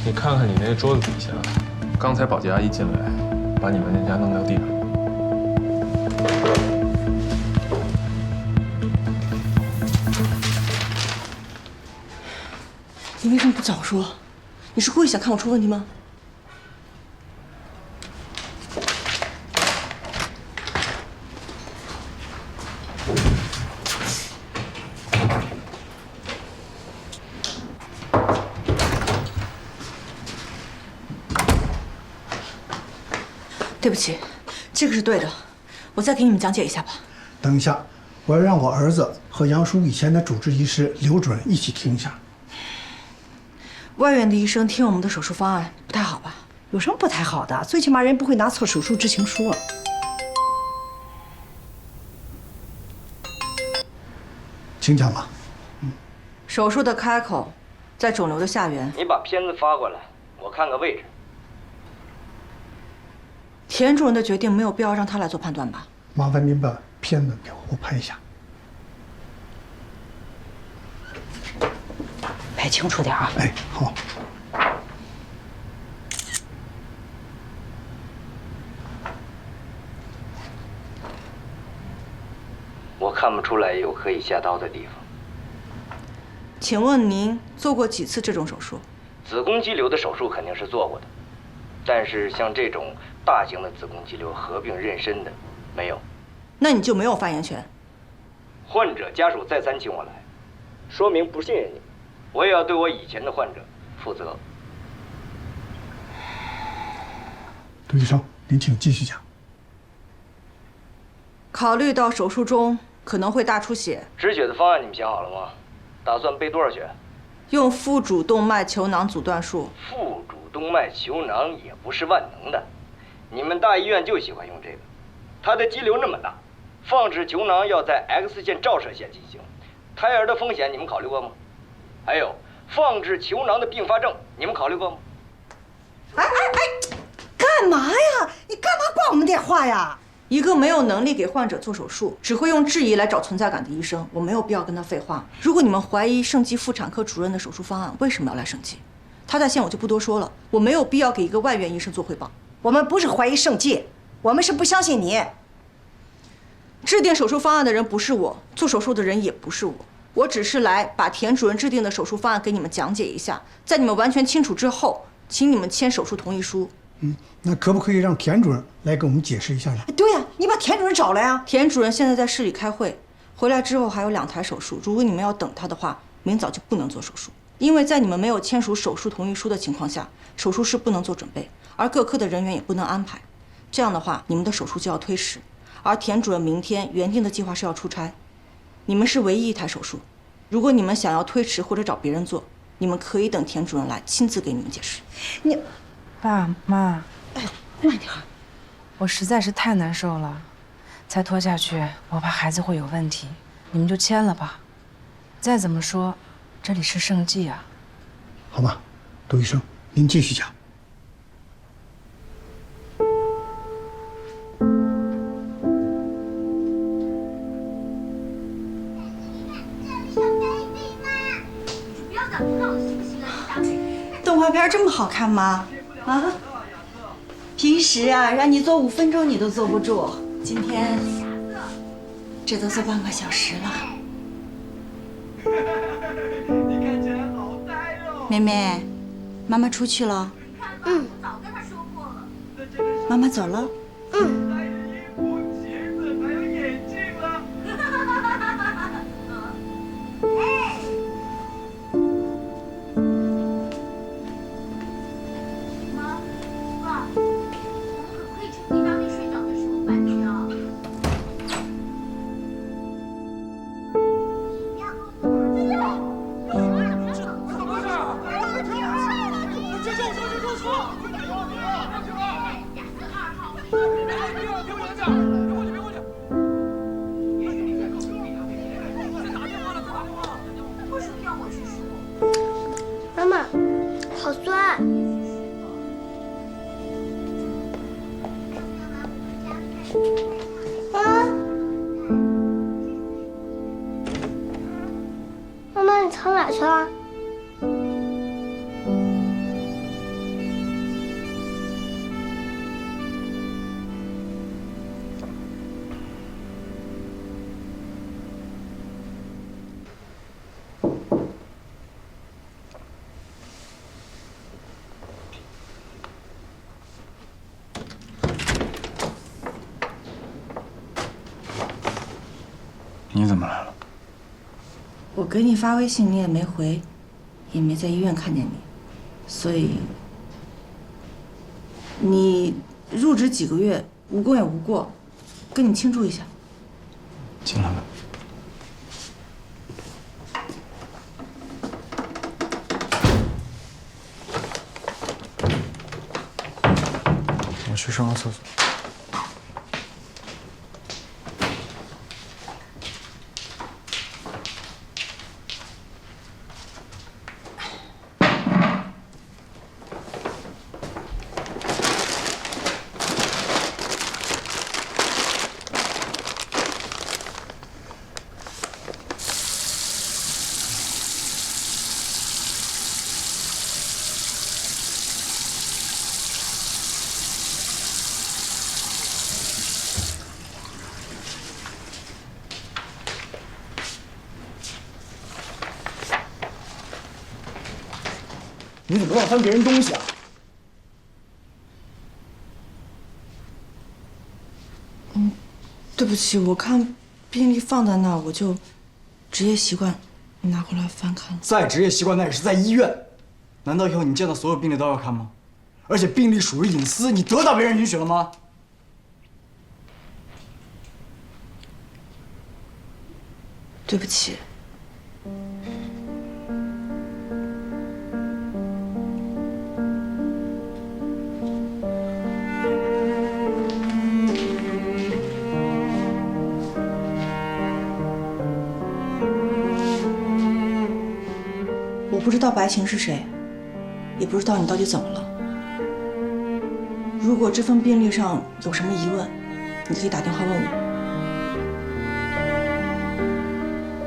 你看看你那桌子底下，刚才保洁阿姨进来，把你们那家弄掉地上。你为什么不早说？你是故意想看我出问题吗？对不起，这个是对的，我再给你们讲解一下吧。等一下，我要让我儿子和杨叔以前的主治医师刘主任一起听一下。外院的医生听我们的手术方案不太好吧？有什么不太好的？最起码人不会拿错手术知情书。请讲吧。手术的开口在肿瘤的下缘。你把片子发过来，我看个位置。田主任的决定没有必要让他来做判断吧？麻烦您把片子给我拍一下。拍清楚点啊！哎，好。我看不出来有可以下刀的地方。请问您做过几次这种手术？子宫肌瘤的手术肯定是做过的，但是像这种大型的子宫肌瘤合并妊娠的，没有。那你就没有发言权。患者家属再三请我来，说明不信任你，我也要对我以前的患者负责。杜医生，您请继续讲。考虑到手术中可能会大出血，止血的方案你们想好了吗？打算备多少血？用腹主动脉球囊阻断术。腹主动脉球囊也不是万能的，你们大医院就喜欢用这个。它的肌瘤那么大，放置球囊要在 X 线照射下进行，胎儿的风险你们考虑过吗？还有放置球囊的并发症，你们考虑过吗？干嘛呀？你干嘛挂我们电话呀？一个没有能力给患者做手术，只会用质疑来找存在感的医生，我没有必要跟他废话。如果你们怀疑盛基妇产科主任的手术方案，为什么要来盛基？他在线我就不多说了，我没有必要给一个外院医生做汇报。我们不是怀疑盛基，我们是不相信你。制定手术方案的人不是我，做手术的人也不是我，我只是来把田主任制定的手术方案给你们讲解一下，在你们完全清楚之后，请你们签手术同意书。那可不可以让田主任来给我们解释一下呢？对呀，你把田主任找来呀。田主任现在在市里开会，回来之后还有2台手术，如果你们要等他的话，明早就不能做手术，因为在你们没有签署手术同意书的情况下，手术室不能做准备，而各科的人员也不能安排。这样的话，你们的手术就要推迟，而田主任明天原定的计划是要出差，你们是唯一1台手术，如果你们想要推迟或者找别人做，你们可以等田主任来亲自给你们解释。你。爸妈，哎，慢点。我实在是太难受了，再拖下去，我怕孩子会有问题。你们就签了吧。再怎么说，这里是盛基啊。好吧，杜医生，您继续讲。动画片这么好看吗？啊，平时啊，让你做5分钟你都坐不住，今天这都坐半个小时了。你看起来好呆哦。妹妹，妈妈出去了。早跟他说过了。妈妈走了。带着衣服、鞋子还有眼镜了。妈妈，好酸。妈妈，你藏哪去了？你怎么来了？我给你发微信，你也没回，也没在医院看见你，所以你入职几个月，无功也无过，跟你庆祝一下。进来吧。我去上个厕所。你怎么乱翻别人东西啊？对不起，我看病历放在那儿，我就职业习惯拿过来翻看。在职业习惯那也是在医院，难道以后你见到所有病历都要看吗？而且病历属于隐私，你得到别人允许了吗？对不起。我不知道白晴是谁，也不知道你到底怎么了。如果这份病历上有什么疑问，你可以打电话问我。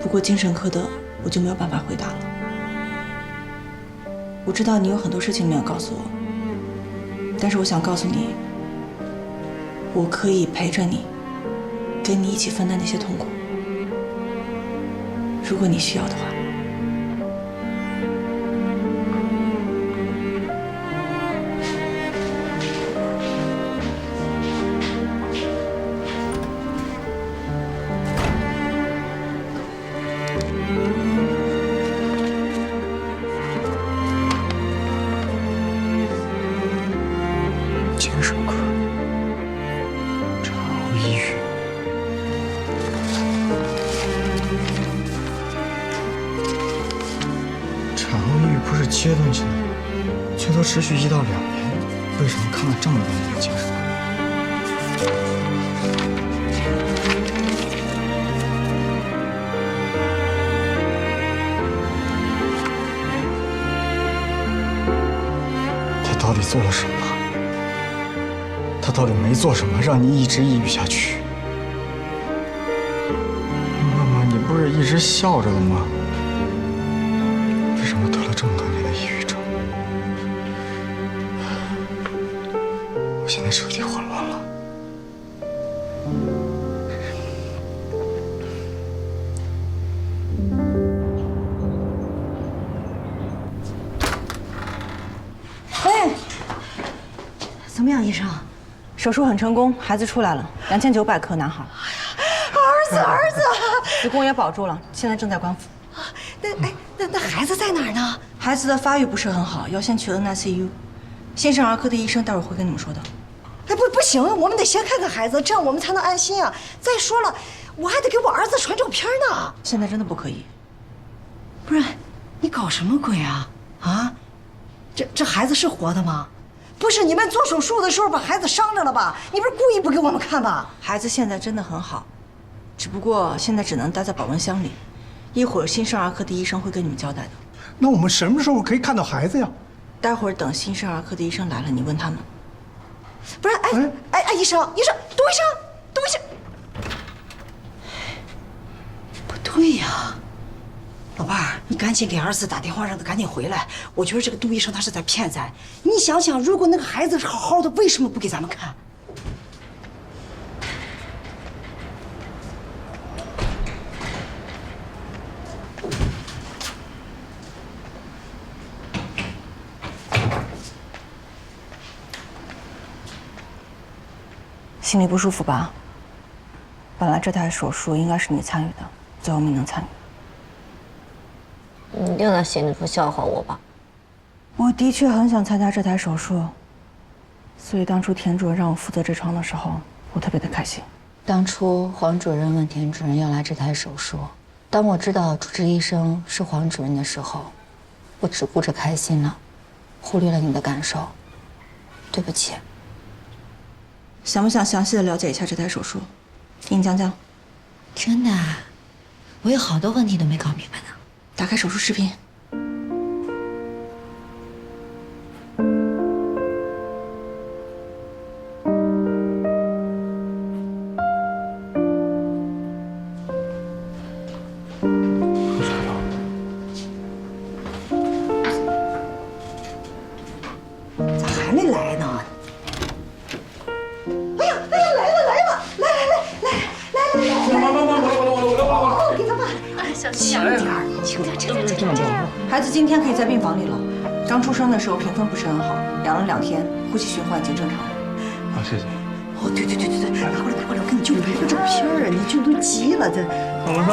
不过精神科的我就没有办法回答了。我知道你有很多事情没有告诉我，但是我想告诉你，我可以陪着你，跟你一起分担那些痛苦。如果你需要的话。精神科，产后抑郁。产后抑郁不是阶段性的，最多持续1到2年。为什么看了这么多年的精神科？他到底做了什么？他到底没做什么，让你一直抑郁下去？妈妈，你不是一直笑着的吗？为什么得了这么多年的抑郁症？我现在彻底混乱了。喂，怎么样，医生？手术很成功，孩子出来了，2900克，男孩。儿子，子宫也保住了，现在正在观腹。那孩子在哪儿呢？孩子的发育不是很好，要先去 NICU。新生儿科的医生待会儿会跟你们说的。哎，不行，我们得先看看孩子，这样我们才能安心啊。再说了，我还得给我儿子传照片呢。现在真的不可以。不是，你搞什么鬼啊？啊，这孩子是活的吗？不是你们做手术的时候把孩子伤着了吧？你不是故意不给我们看吧？孩子现在真的很好，只不过现在只能待在保温箱里。一会儿新生儿科的医生会跟你们交代的。那我们什么时候可以看到孩子呀？待会儿等新生儿科的医生来了，你问他们。不是，哎，医生，杜医生，不对呀，老伴儿，你赶紧给儿子打电话，让他赶紧回来。我觉得这个杜医生他是在骗咱。你想想，如果那个孩子是好好的，为什么不给咱们看？心里不舒服吧？本来这台手术应该是你参与的，最后没能参与。你一定在心里头笑话我吧？我的确很想参加这台手术，所以当初田主任让我负责这床的时候，我特别的开心。当初黄主任问田主任要来这台手术，当我知道主治医生是黄主任的时候，我只顾着开心了，忽略了你的感受。对不起。想不想详细的了解一下这台手术？给你讲讲。真的，我有好多问题都没搞明白呢。打开手术视频。咋还没来呢？哎呀，来了！来！哦，给他吧，轻点，这。孩子今天可以在病房里了。刚出生的时候评分不是很好，养了2天，呼吸循环已经正常了。好，谢谢。哦，对，拿过来，我给你舅拍个照片啊，你舅都急了，这。好了，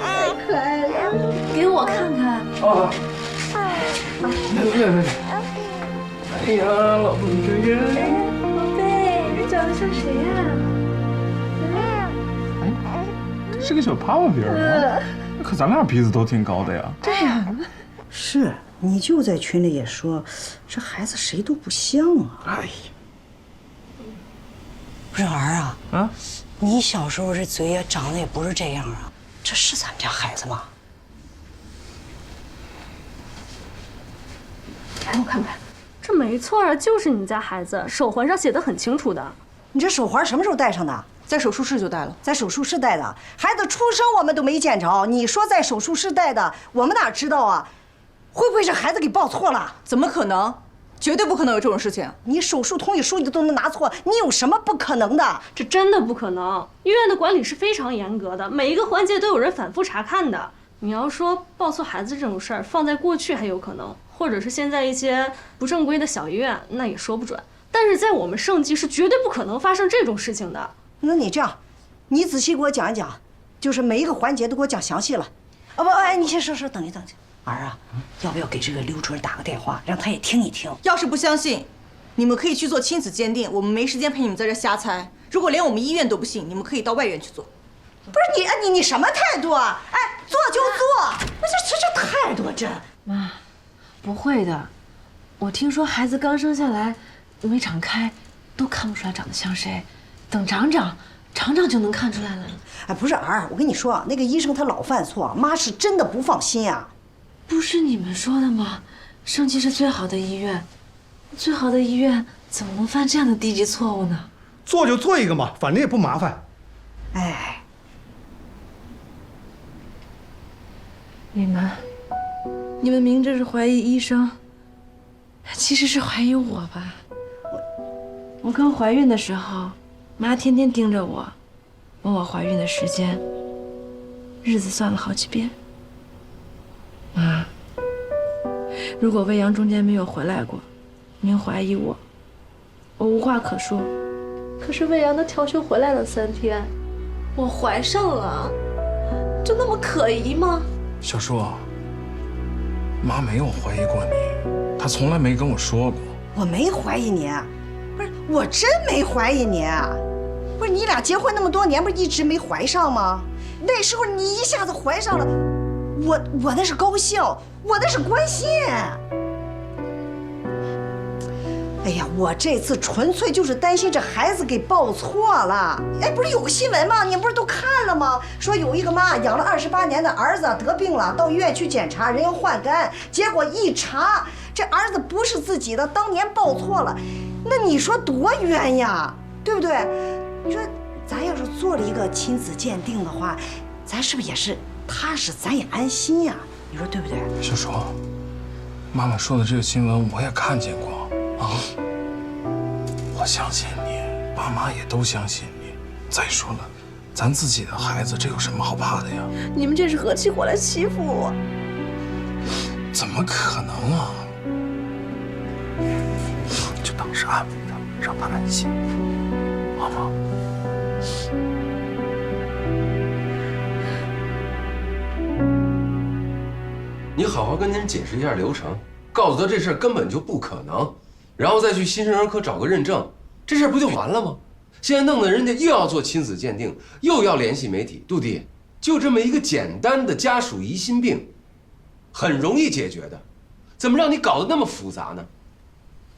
太可爱了，给我看看。啊，来，哎呀，老公这个，宝贝，你长得像谁呀？这是个小趴趴鼻儿啊，可咱俩鼻子都挺高的呀。对呀，是你舅在群里也说，这孩子谁都不像啊。哎呀，不是儿啊，你小时候这嘴也长得也不是这样啊，这是咱们家孩子吗？来，我看看，这没错啊，就是你家孩子，手环上写的很清楚的。你这手环什么时候戴上的？在手术室就戴了，在手术室戴的。孩子出生我们都没见着，你说在手术室戴的，我们哪知道啊？会不会是孩子给报错了？怎么可能？绝对不可能有这种事情。你手术同意书你都能拿错，你有什么不可能的？这真的不可能。医院的管理是非常严格的，每一个环节都有人反复查看的。你要说报错孩子这种事儿，放在过去还有可能，或者是现在一些不正规的小医院，那也说不准。但是在我们盛记是绝对不可能发生这种事情的。那你这样，你仔细给我讲一讲，就是每一个环节都给我讲详细了。啊不，哎，你先说，等一等。儿啊，要不要给这个刘主任打个电话，让他也听一听？要是不相信，你们可以去做亲子鉴定，我们没时间陪你们在这瞎猜。如果连我们医院都不信，你们可以到外院去做。不是你什么态度啊？哎，做就做，这态度这。妈，不会的，我听说孩子刚生下来，没长开，都看不出来长得像谁，等长就能看出来了。哎，不是儿，我跟你说，那个医生他老犯错，妈是真的不放心啊。不是你们说的吗？盛记是最好的医院，最好的医院怎么能犯这样的低级错误呢？做就做一个嘛，反正也不麻烦。哎，你们明知是怀疑医生，其实是怀疑我吧？我刚怀孕的时候，妈天天盯着我，问我怀孕的时间，日子算了好几遍。妈，如果魏阳中间没有回来过，您怀疑我无话可说。可是魏阳的调休回来了3天，我怀上了，就那么可疑吗？小叔，妈没有怀疑过你，她从来没跟我说过。我没怀疑你，不是，我真没怀疑你。不是，你俩结婚那么多年，不是一直没怀上吗？那时候你一下子怀上了。我那是高兴，我那是关心。哎呀，我这次纯粹就是担心这孩子给报错了。哎，不是有个新闻吗？你们不是都看了吗？说有一个妈养了28年的儿子得病了，到医院去检查，人要换肝，结果一查，这儿子不是自己的，当年报错了。那你说多冤呀，对不对？你说咱要是做了一个亲子鉴定的话，咱是不是也是踏实，咱也安心呀？你说对不对？小叔，妈妈说的这个新闻我也看见过啊。我相信你，爸妈也都相信你。再说了，咱自己的孩子，这有什么好怕的呀？你们这是合起伙来欺负我？怎么可能啊？就当是安慰他，让他安心，好吗？你好好跟您解释一下流程，告诉他这事儿根本就不可能，然后再去新生儿科找个认证，这事儿不就完了吗？现在弄得人家又要做亲子鉴定，又要联系媒体。杜迪，就这么一个简单的家属疑心病，很容易解决的，怎么让你搞得那么复杂呢？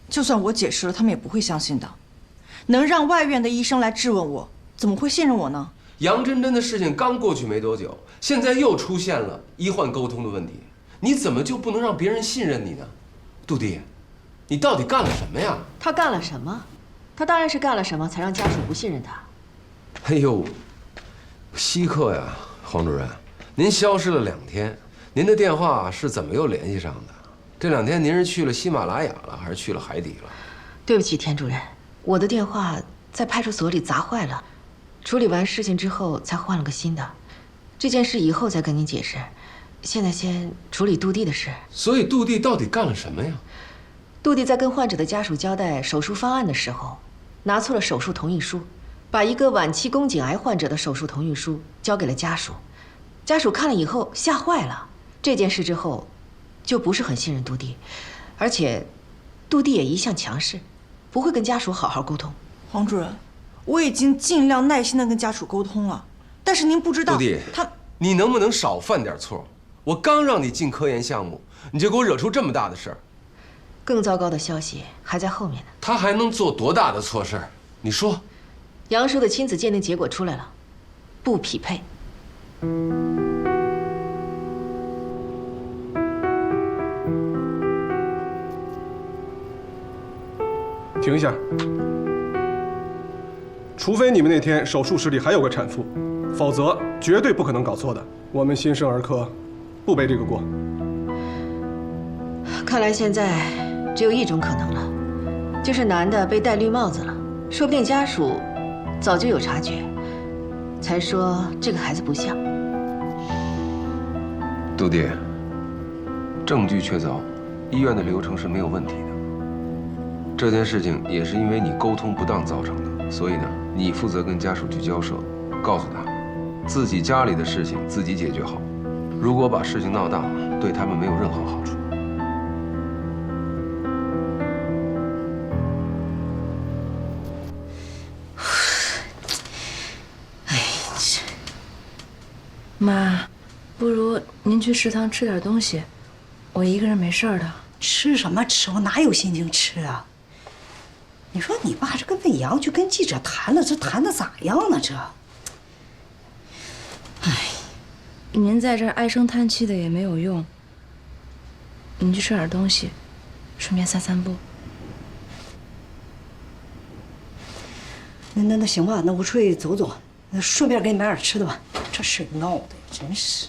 就算我解释了，他们也不会相信的。能让外院的医生来质问我，怎么会信任我呢？杨真真的事情刚过去没多久，现在又出现了医患沟通的问题，你怎么就不能让别人信任你呢？杜迪，你到底干了什么呀？他干了什么？他当然是干了什么才让家属不信任他。哎呦，稀客呀，黄主任，您消失了2天，您的电话是怎么又联系上的？这2天您是去了喜马拉雅了，还是去了海底了？对不起，田主任，我的电话在派出所里砸坏了，处理完事情之后才换了个新的。这件事以后再跟您解释，现在先处理杜弟的事。所以杜弟到底干了什么呀？杜弟在跟患者的家属交代手术方案的时候，拿错了手术同意书，把一个晚期宫颈癌患者的手术同意书交给了家属。家属看了以后吓坏了。这件事之后，就不是很信任杜弟，而且杜弟也一向强势，不会跟家属好好沟通。黄主任，我已经尽量耐心地跟家属沟通了，但是您不知道，杜弟，你能不能少犯点错？我刚让你进科研项目，你就给我惹出这么大的事儿。更糟糕的消息还在后面呢。他还能做多大的错事儿？你说。杨叔的亲子鉴定结果出来了，不匹配。停一下，除非你们那天手术室里还有个产妇，否则绝对不可能搞错的。我们新生儿科不背这个锅。看来现在只有一种可能了，就是男的被戴绿帽子了，说不定家属早就有察觉，才说这个孩子不像。杜弟，证据确凿，医院的流程是没有问题的。这件事情也是因为你沟通不当造成的，所以呢，你负责跟家属去交涉，告诉他，自己家里的事情自己解决好。如果把事情闹大，对他们没有任何好处。妈，不如您去食堂吃点东西，我一个人没事的。吃什么吃？我哪有心情吃啊？你说你爸这跟魏阳去跟记者谈了，这谈的咋样呢？这，您在这儿唉声叹气的也没有用。您去吃点东西，顺便散散步。那行吧，那我出去走走，顺便给你买点吃的吧。这事闹的真是。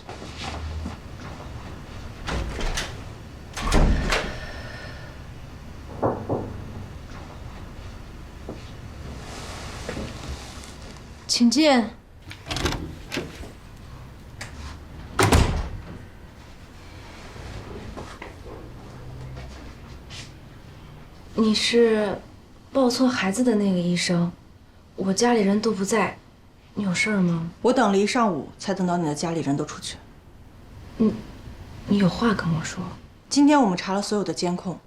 请进。你是抱错孩子的那个医生，我家里人都不在，你有事儿吗？我等了一上午，才等到你的家里人都出去。你有话跟我说。今天我们查了所有的监控，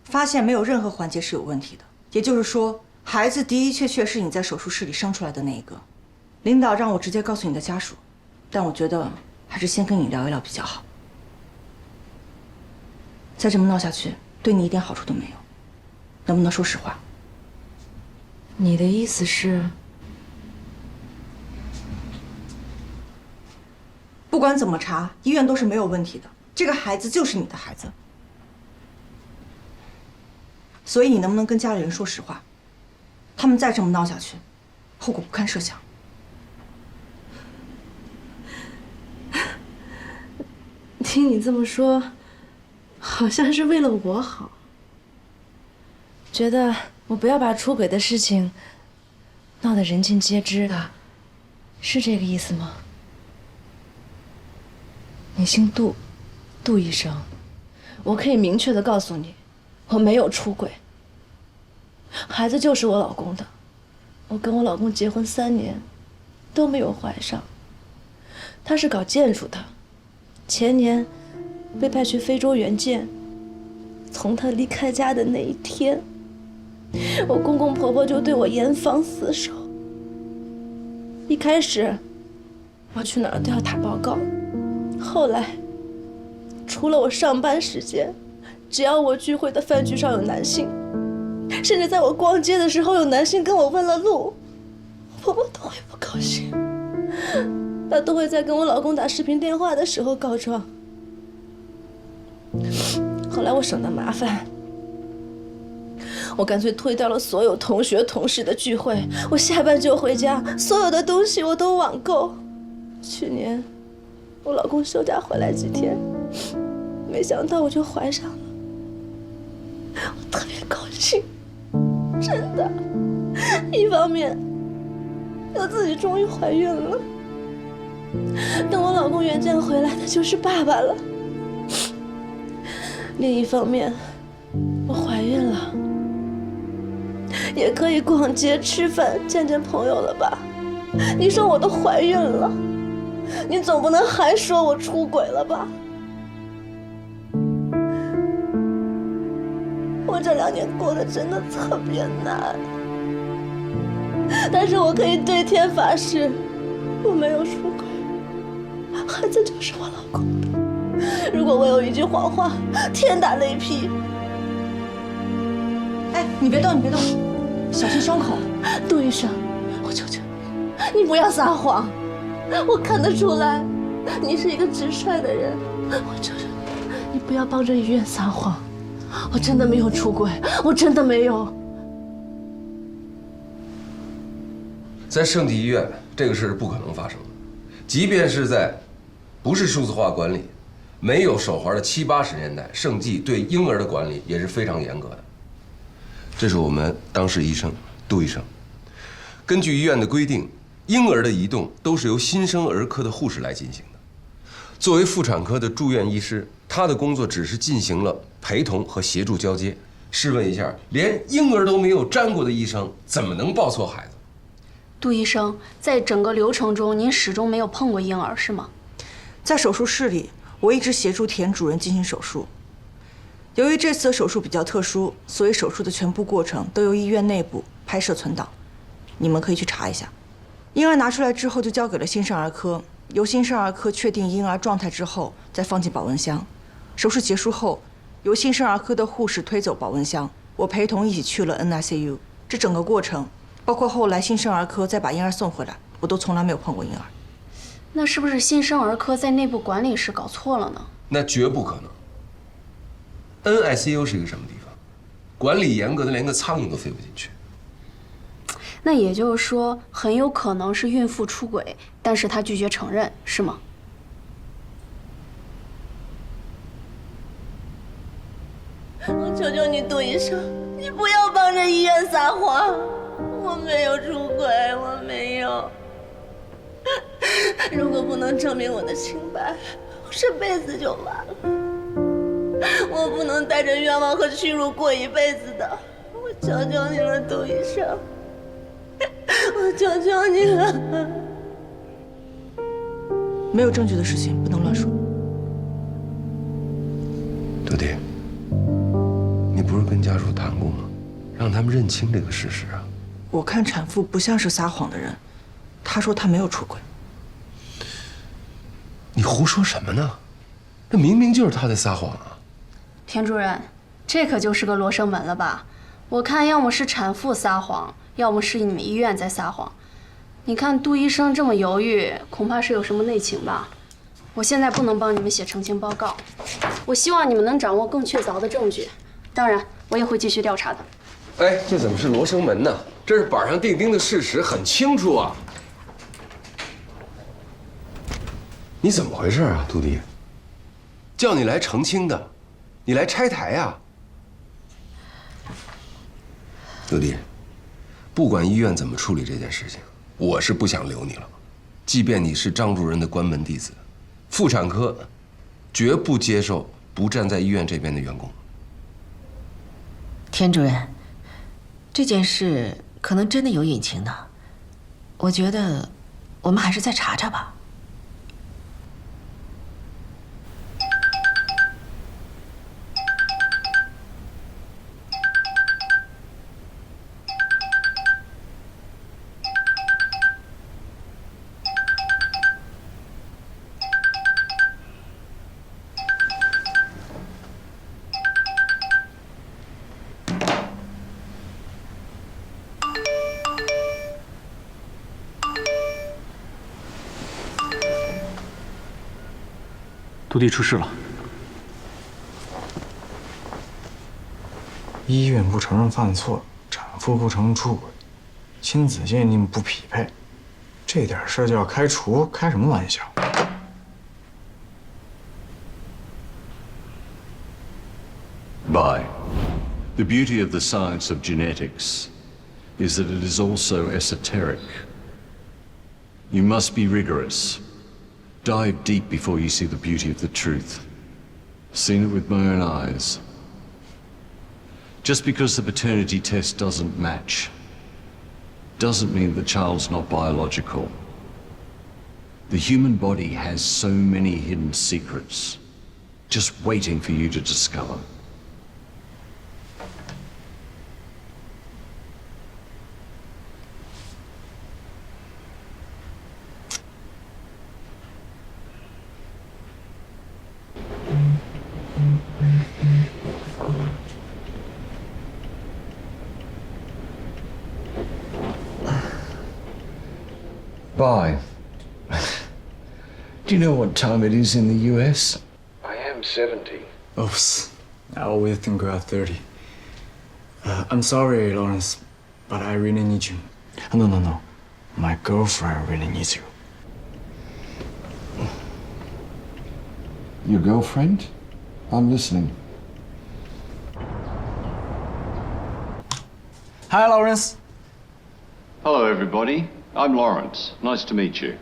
发现没有任何环节是有问题的，也就是说，孩子的的确确是你在手术室里生出来的那一个。领导让我直接告诉你的家属，但我觉得还是先跟你聊一聊比较好。再这么闹下去，对你一点好处都没有。能不能说实话？你的意思是？不管怎么查，医院都是没有问题的。这个孩子就是你的孩子，所以你能不能跟家里人说实话？他们再这么闹下去，后果不堪设想。听你这么说，好像是为了我好。觉得我不要把出轨的事情闹得人尽皆知的，是这个意思吗？你姓杜，杜医生，我可以明确的告诉你，我没有出轨，孩子就是我老公的，我跟我老公结婚3年，都没有怀上。他是搞建筑的，前年被派去非洲援建，从他离开家的那一天，我公公婆婆就对我严防死守。一开始，我去哪儿都要打报告，后来，除了我上班时间，只要我聚会的饭局上有男性，甚至在我逛街的时候有男性跟我问了路，婆婆都会不高兴，她都会在跟我老公打视频电话的时候告状。后来我省得麻烦，我干脆推掉了所有同学同事的聚会，我下班就回家，所有的东西我都网购。去年我老公休假回来几天，没想到我就怀上了，我特别高兴，真的。一方面，我自己终于怀孕了，等我老公援建回来，他就是爸爸了。另一方面，我怀孕了，也可以逛街、吃饭、见见朋友了吧？你说我都怀孕了，你总不能还说我出轨了吧？我这2年过得真的特别难，但是我可以对天发誓，我没有出轨，孩子就是我老公的。如果我有一句谎话，天打雷劈。哎，你别动，你别动，小心伤口。杜医生，我求求你，你不要撒谎，我看得出来，你是一个直率的人。我求求你，你不要帮着医院撒谎，我真的没有出轨，我真的没有。在圣济医院，这个事是不可能发生的，即便是在不是数字化管理、没有手环的70、80年代，圣济对婴儿的管理也是非常严格的。这是我们当事医生杜医生。根据医院的规定，婴儿的移动都是由新生儿科的护士来进行的。作为妇产科的住院医师，他的工作只是进行了陪同和协助交接。试问一下，连婴儿都没有沾过的医生，怎么能抱错孩子？杜医生，在整个流程中，您始终没有碰过婴儿，是吗？在手术室里，我一直协助田主任进行手术。由于这次的手术比较特殊，所以手术的全部过程都由医院内部拍摄存档，你们可以去查一下。婴儿拿出来之后就交给了新生儿科，由新生儿科确定婴儿状态之后，再放进保温箱。手术结束后，由新生儿科的护士推走保温箱，我陪同一起去了 NICU。这整个过程，包括后来新生儿科再把婴儿送回来，我都从来没有碰过婴儿。那是不是新生儿科在内部管理时搞错了呢？那绝不可能。NICU 是一个什么地方？管理严格的连个苍蝇都飞不进去。那也就是说，很有可能是孕妇出轨，但是她拒绝承认，是吗？我求求你，杜医生，你不要帮着医院撒谎，我没有出轨，我没有。如果不能证明我的清白，我这辈子就完了。我不能带着冤枉和屈辱过一辈子的，我求求你了，杜医生，我求求你了。没有证据的事情不能乱说。杜迪，你不是跟家属谈过吗？让他们认清这个事实啊。我看产妇不像是撒谎的人，她说她没有出轨。你胡说什么呢？这明明就是他在撒谎啊！田主任，这可就是个罗生门了吧？我看要么是产妇撒谎，要么是你们医院在撒谎。你看杜医生这么犹豫，恐怕是有什么内情吧？我现在不能帮你们写澄清报告，我希望你们能掌握更确凿的证据。当然，我也会继续调查的。哎，这怎么是罗生门呢？这是板上钉钉的事实，很清楚啊！你怎么回事啊，杜迪？叫你来澄清的，你来拆台呀？杜迪，不管医院怎么处理这件事情，我是不想留你了。即便你是张主任的关门弟子，妇产科绝不接受不站在医院这边的员工。田主任，这件事可能真的有隐情的，我觉得我们还是再查查吧。杜迪出事了，医院不承认犯错，产妇不承认出轨，亲子鉴定不匹配，这点事就要开除，开什么玩笑？Bye. The beauty of the science of genetics is that it is also esoteric. You must be rigorous. Dive deep before you see the beauty of the truth. Seen it with my own eyes. Just because the paternity test doesn't match doesn't mean the child's not biological. The human body has so many hidden secrets, just waiting for you to discover. Bye. Do you know what time it is in the US? I am 70. Oops. I always think we are 30. I'm sorry, Lawrence, but I really need you. No. My girlfriend really needs you. Your girlfriend? I'm listening. Hi, Lawrence. Hello, everybody. I'm Lawrence. Nice to meet you.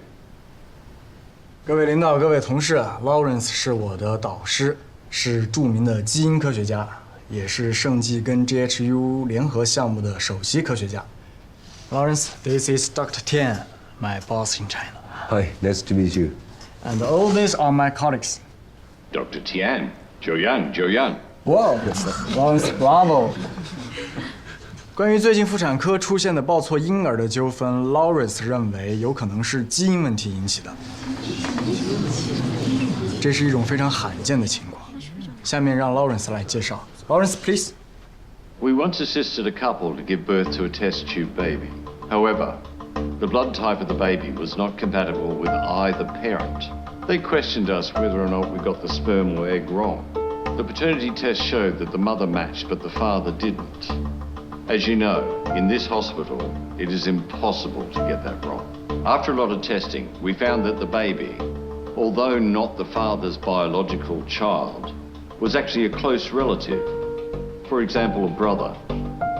各位领导、各位同事，Lawrence 是我的导师，是著名的基因科学家，也是圣济跟 GHU 联合项目的首席科学家。Lawrence, this is Dr. Tian, my boss in China. Hi, nice to meet you. And all these are my colleagues. Dr. Tian. Joe Yan. Wow, Lawrence, bravo. 关于最近妇产科出现的抱错婴儿的纠纷 ，Lawrence 认为有可能是基因问题引起的。这是一种非常罕见的情况。下面让 Lawrence 来介绍。Lawrence, please. We once assisted a couple to give birth to a test tube baby. However, the blood type of the baby was not compatible with either parent. They questioned us whether or not we got the sperm or egg wrong. The paternity test showed that the mother matched, but the father didn't. As you know, in this hospital, it is impossible to get that wrong. After a lot of testing, we found that the baby, although not the father's biological child, was actually a close relative. For example, a brother.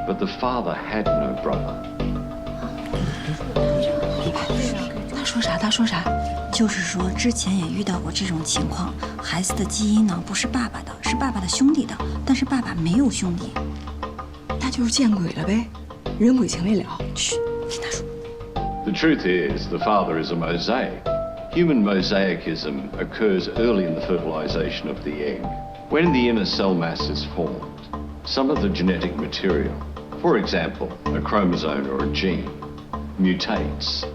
But the father had no brother. 他说啥？就是说之前也遇到过这种情况，孩子的基因呢不是爸爸的，是爸爸的兄弟的，但是爸爸没有兄弟。那就是见鬼了呗，人鬼情未了。嘘，听他说。The truth is, the father is a mosaic. Human mosaicism occurs early in the fertilization of the egg. When the inner cell mass is formed, some of the genetic material, for example, a chromosome or a gene, mutates.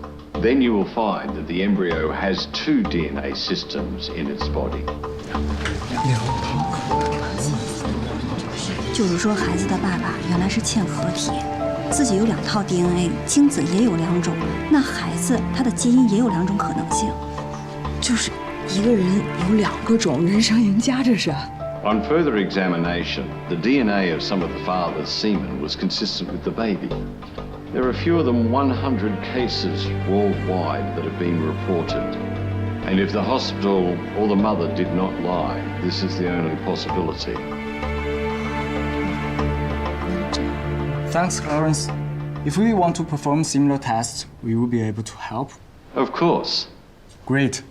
Then you will find that the embryo has 2 DNA systems in its body. 就是说，孩子的爸爸原来是嵌合体，自己有2套 DNA， 精子也有2种，那孩子他的基因也有2种可能性。就是一个人有2个种，人生赢家这是。On further examination, the DNA of some of the father's semen was consistent with the baby. There are fewer than 100 cases worldwide that have been reported. And if the hospital or the mother did not lie, this is the only possibility. Thanks, Lawrence. If we want to perform similar tests, we will be able to help. Of course. Great.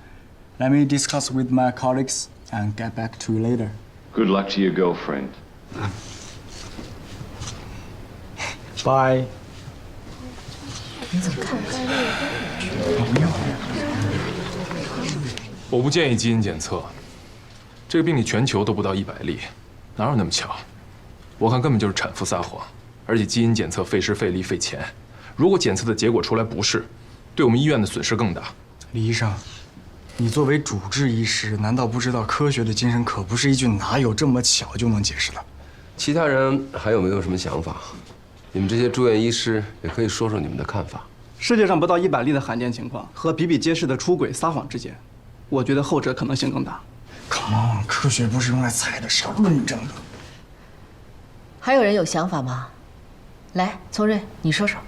Let me discuss with my colleagues and get back to you later. Good luck to your girlfriend. Bye. 我不建议基因检测，这个病例全球都不到100例，哪有那么巧？我看根本就是产妇撒谎，而且基因检测费时费力费钱。如果检测的结果出来不是，对我们医院的损失更大。李医生，你作为主治医师，难道不知道科学的精神可不是一句哪有这么巧就能解释的？其他人还有没有什么想法？你们这些住院医师也可以说说你们的看法。世界上不到100例的罕见情况和比比皆是的出轨撒谎之间，我觉得后者可能性更大。Come on， 科学不是用来猜的，是要论证的。还有人有想法吗？来，从瑞，你说说。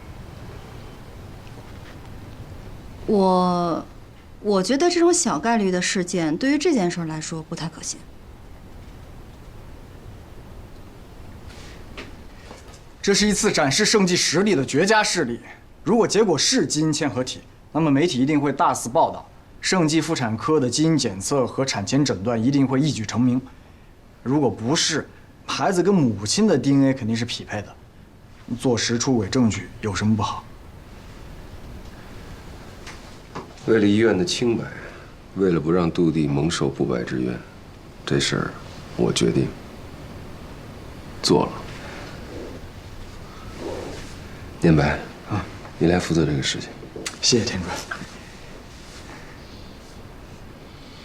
我觉得这种小概率的事件对于这件事来说不太可信。这是一次展示圣济实力的绝佳事例。如果结果是基因嵌合体，那么媒体一定会大肆报道，圣济妇产科的基因检测和产前诊断一定会一举成名。如果不是，孩子跟母亲的 DNA 肯定是匹配的，坐实出轨证据有什么不好？为了医院的清白，为了不让杜弟蒙受不白之冤，这事儿我决定做了。念白啊，你来负责这个事情。谢谢田主任。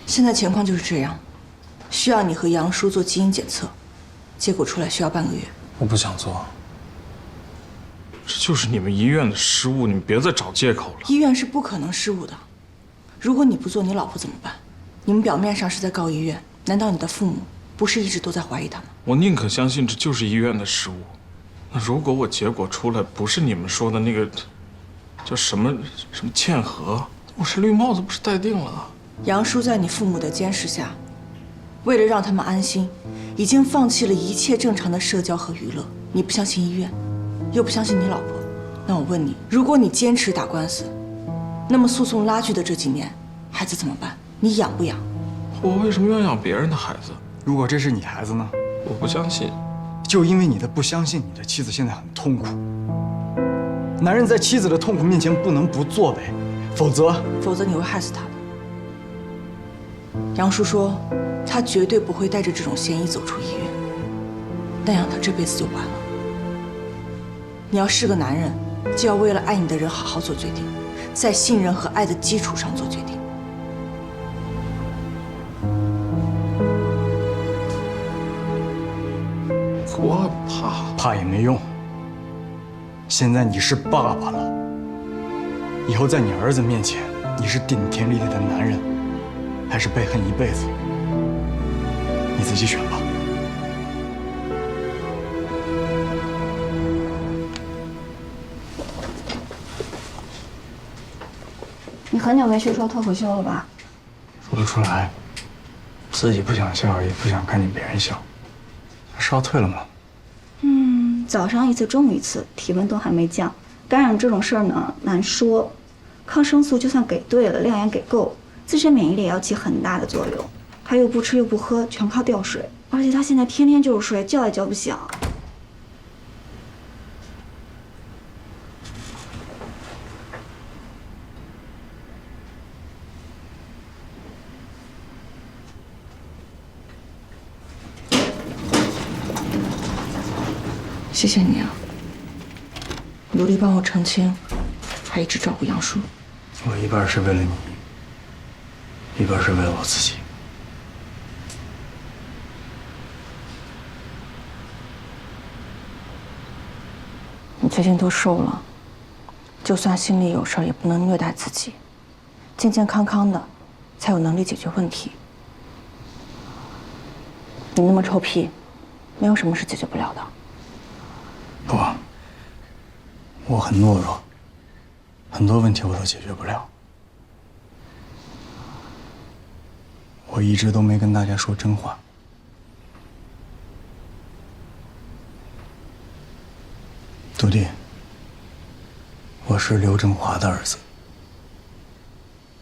现在情况就是这样，需要你和杨叔做基因检测，结果出来需要半个月。我不想做，这就是你们医院的失误，你们别再找借口了。医院是不可能失误的，如果你不做，你老婆怎么办？你们表面上是在告医院，难道你的父母不是一直都在怀疑他吗？我宁可相信这就是医院的失误。那如果我结果出来不是你们说的那个叫什么嵌合，我是绿帽子不是戴定了？杨叔在你父母的监视下，为了让他们安心，已经放弃了一切正常的社交和娱乐。你不相信医院，又不相信你老婆，那我问你，如果你坚持打官司，那么诉讼拉锯的这几年，孩子怎么办？你养不养？我为什么要养别人的孩子？如果这是你孩子呢？我不相信。就因为你的不相信，你的妻子现在很痛苦。男人在妻子的痛苦面前不能不作为，否则你会害死他的。杨叔说，他绝对不会带着这种嫌疑走出医院，那样他这辈子就完了。你要是个男人，就要为了爱你的人好好做决定，在信任和爱的基础上做决定。我怕也没用。现在你是爸爸了，以后在你儿子面前，你是顶天立地的男人，还是被恨一辈子？你自己选吧。你很久没去说脱口秀了吧？说不出来，自己不想笑，也不想看见别人笑。烧退了吗？早上一次，中午一次，体温都还没降。感染这种事儿呢，难说。抗生素就算给对了，量也给够，自身免疫力也要起很大的作用。他又不吃又不喝，全靠吊水，而且他现在天天就是睡，叫也叫不醒。谢谢你啊，努力帮我澄清，还一直照顾杨叔。我一半是为了你，一半是为了我自己。你最近都瘦了，就算心里有事儿，也不能虐待自己，健健康康的，才有能力解决问题。你那么臭屁，没有什么是解决不了的。不，我很懦弱，很多问题我都解决不了。我一直都没跟大家说真话。杜弟，我是刘振华的儿子。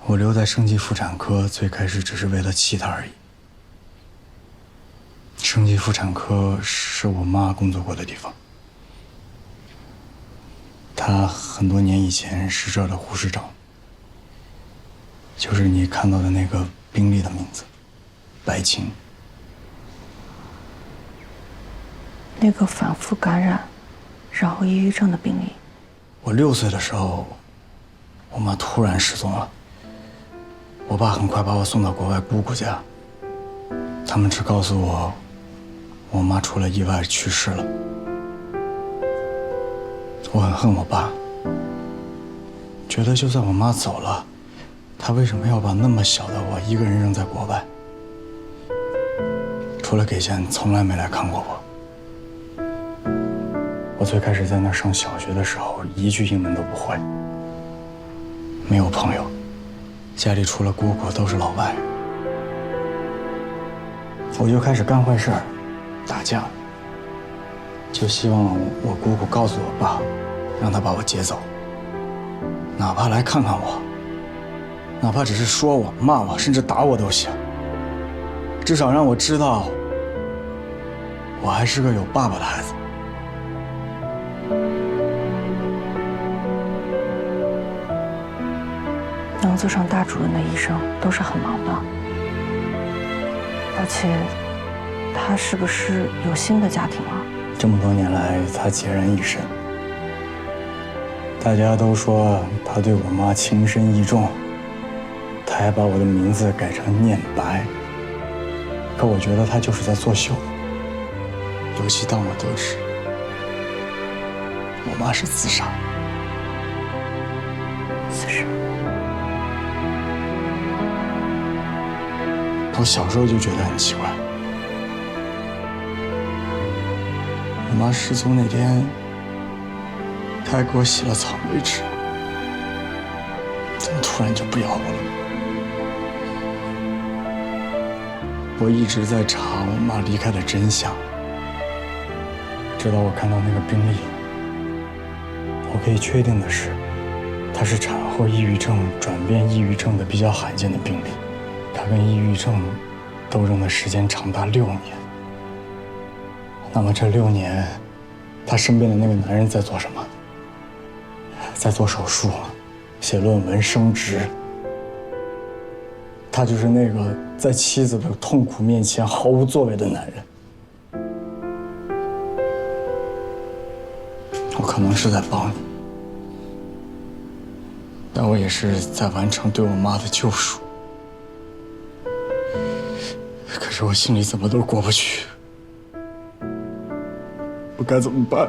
我留在生级妇产科，最开始只是为了气他而已。生级妇产科是我妈工作过的地方。他很多年以前是这儿的护士长，就是你看到的那个病历的名字，白青。那个反复感染，然后抑郁症的病例。我6岁的时候，我妈突然失踪了。我爸很快把我送到国外姑姑家，他们只告诉我，我妈出了意外去世了。我很恨我爸，觉得就算我妈走了，他为什么要把那么小的我一个人扔在国外？除了给钱，从来没来看过我。我最开始在那儿上小学的时候，一句英文都不会，没有朋友，家里除了姑姑都是老外。我就开始干坏事儿，打架，就希望我姑姑告诉我爸，让他把我接走，哪怕来看看我，哪怕只是说我、骂我，甚至打我都行，至少让我知道我还是个有爸爸的孩子。能做上大主任的医生都是很忙的，而且他是不是有新的家庭了？这么多年来，他孑然一身。大家都说他对我妈情深意重，他还把我的名字改成念白。可我觉得他就是在作秀。尤其当我得知我妈是自杀，自杀。我小时候就觉得很奇怪。我妈失踪那天，她还给我洗了草莓吃，怎么突然就不要我了？我一直在查我妈离开的真相，直到我看到那个病历。我可以确定的是，它是产后抑郁症转变抑郁症的比较罕见的病例。它跟抑郁症斗争的时间长达6年。那么这6年，他身边的那个男人在做什么？在做手术，写论文，升职。他就是那个在妻子的痛苦面前毫无作为的男人。我可能是在帮你，但我也是在完成对我妈的救赎。可是我心里怎么都过不去，我该怎么办？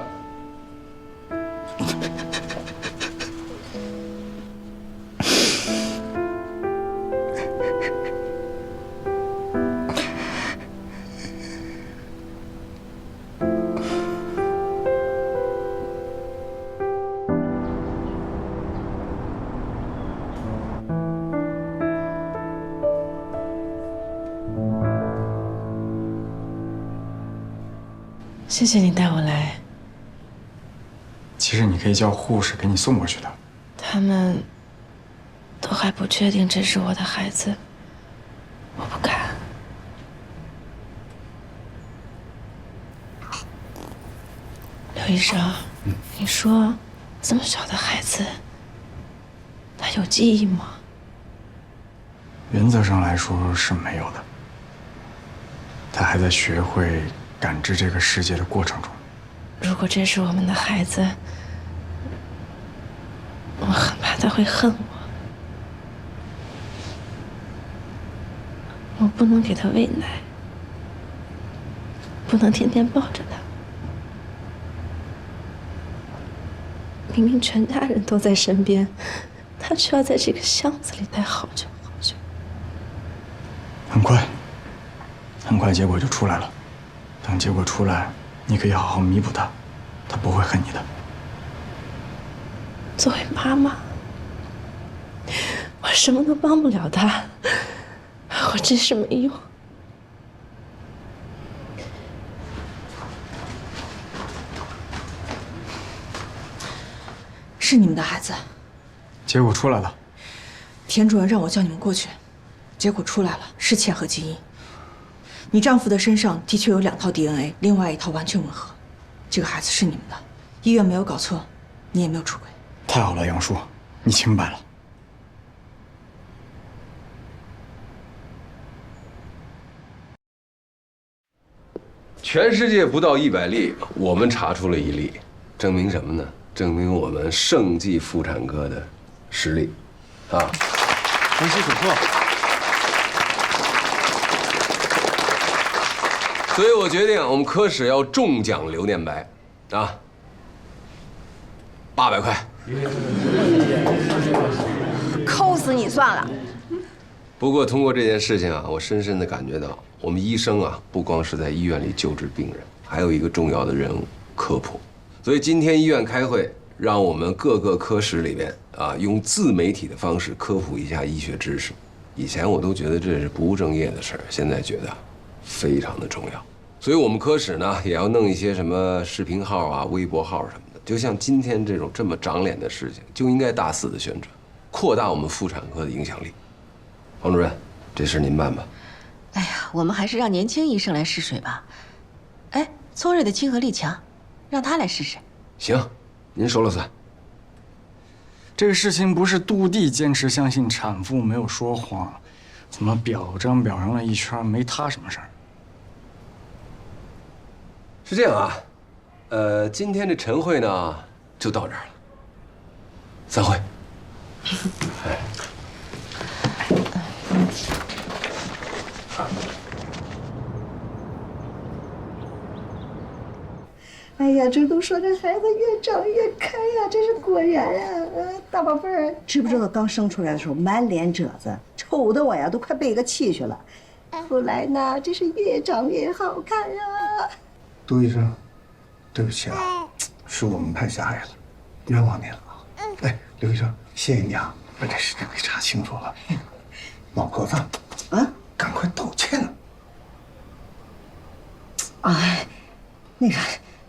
谢谢你带我来。其实你可以叫护士给你送过去的。他们都还不确定这是我的孩子，我不敢。刘医生，你说这么小的孩子，他有记忆吗？原则上来说是没有的，他还在学会感知这个世界的过程中。如果这是我们的孩子，我很怕他会恨我。我不能给他喂奶，不能天天抱着他。明明全家人都在身边，他却要在这个箱子里待好久好久。很快结果就出来了。等结果出来，你可以好好弥补他，他不会恨你的。作为妈妈，我什么都帮不了他，我真是没用。是你们的孩子。结果出来了。田主任让我叫你们过去，结果出来了，是嵌合基因。你丈夫的身上的确有2套 DNA， 另外1套完全吻合。这个孩子是你们的，医院没有搞错，你也没有出轨。太好了，杨叔，你清白了。全世界不到100例，我们查出了1例，证明什么呢？证明我们盛济妇产科的实力，啊！恭喜主课。所以我决定，我们科室要重奖留念白，啊，800块。扣死你算了。不过通过这件事情啊，我深深地感觉到，我们医生啊，不光是在医院里救治病人，还有一个重要的任务——科普。所以今天医院开会，让我们各个科室里边啊，用自媒体的方式科普一下医学知识。以前我都觉得这是不务正业的事儿，现在觉得非常的重要。所以我们科室呢，也要弄一些什么视频号啊、微博号什么的。就像今天这种这么长脸的事情，就应该大肆的宣传，扩大我们妇产科的影响力。王主任，这事您办吧。哎呀，我们还是让年轻医生来试水吧。哎，聪瑞的亲和力强，让他来试试。行，您说了算。这个事情不是杜弟坚持相信产妇没有说谎，怎么表彰了一圈，没他什么事儿？是这样啊，今天这晨会呢就到这儿了，散会。哎。哎呀，这都说这孩子越长越开呀，真是果然呀！大宝贝儿，知不知道刚生出来的时候满脸褶子，丑的我呀都快背个气去了。后来呢，真是越长越好看呀。杜医生，对不起啊，是我们太狭隘了，冤枉您了啊！哎，刘医生，谢谢你啊，把这事情给查清楚了。老婆子，啊，赶快道歉啊！哎，那个。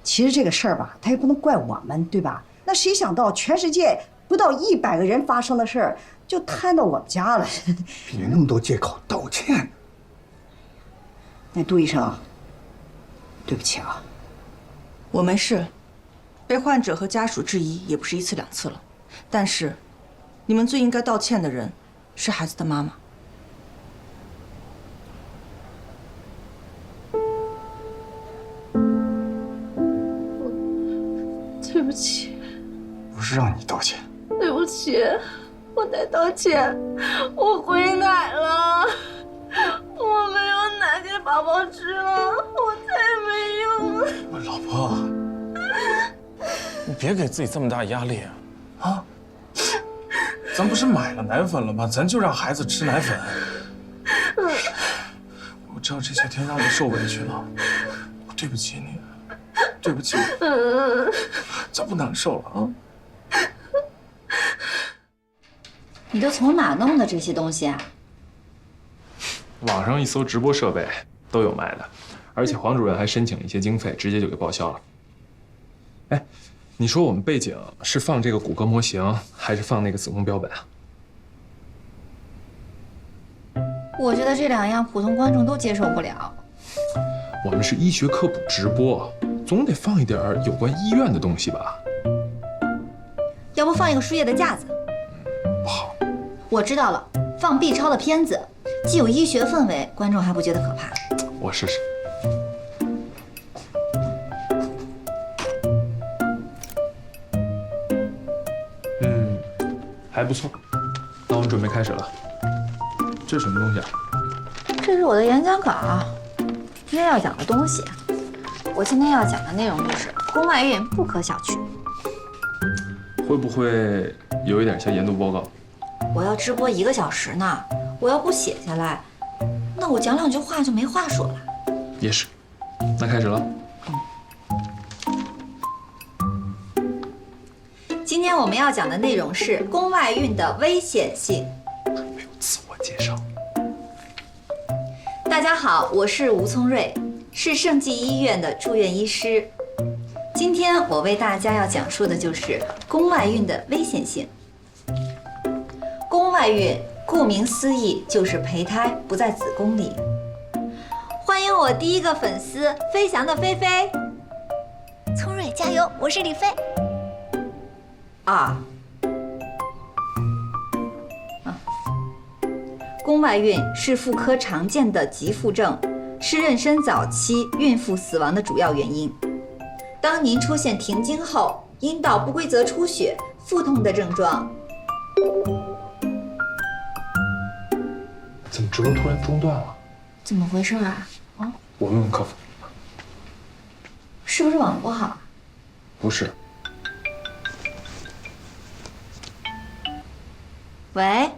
其实这个事儿吧，他也不能怪我们，对吧？那谁想到全世界不到100个人发生的事儿，就摊到我们家了。别那么多借口，道歉。那杜医生，对不起啊，我没事，被患者和家属质疑也不是1次2次了。但是，你们最应该道歉的人是孩子的妈妈。对不起，不是让你道歉。对不起，我得道歉。我回奶了，我没有奶给宝宝吃了，我太没用了。喂，老婆，你别给自己这么大压力啊！咱不是买了奶粉了吗？咱就让孩子吃奶粉。我知道这些天让你受委屈了，我对不起你。对不起，咱不难受了啊！你都从哪弄的这些东西啊？网上一搜直播设备都有卖的，而且黄主任还申请了一些经费，直接就给报销了。哎，你说我们背景是放这个骨骼模型，还是放那个子宫标本啊？我觉得这2样普通观众都接受不了。我们是医学科普直播，总得放一点有关医院的东西吧？要不放一个输液的架子？不好。我知道了，放 B 超的片子，既有医学氛围，观众还不觉得可怕。我试试。还不错。那我们准备开始了。这是什么东西啊？这是我的演讲稿，今天要讲的东西。我今天要讲的内容就是宫外孕不可小觑。会不会有一点像研读报告？我要直播1个小时呢，我要不写下来，那我讲2句话就没话说了。也是，那开始了。今天我们要讲的内容是宫外孕的危险性。没有自我介绍。大家好，我是吴聪瑞，是盛济医院的住院医师。今天我为大家要讲述的就是宫外孕的危险性。宫外孕顾名思义就是胚胎不在子宫里。欢迎我第1个粉丝飞翔的菲菲。聪瑞加油，我是李飞。宫外孕是妇科常见的急妇症，是妊娠早期孕妇死亡的主要原因。当您出现停经后阴道不规则出血、腹痛的症状，怎么直播突然中断了？怎么回事啊？我问问客服。是不是网不好？不是。喂。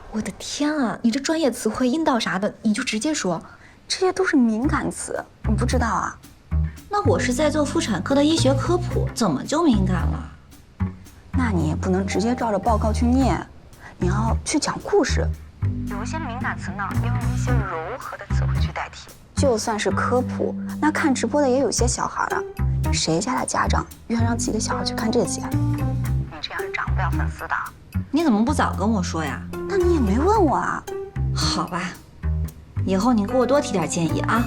我的天啊！你这专业词汇、阴道啥的，你就直接说，这些都是敏感词，你不知道啊？那我是在做妇产科的医学科普，怎么就敏感了？那你也不能直接照着报告去念，你要去讲故事。有一些敏感词呢，要用一些柔和的词汇去代替。就算是科普，那看直播的也有些小孩啊，谁家的家长愿让自己的小孩去看这些？你这样是涨不了粉丝的。你怎么不早跟我说呀？那你也没问我啊。好吧，以后你给我多提点建议啊。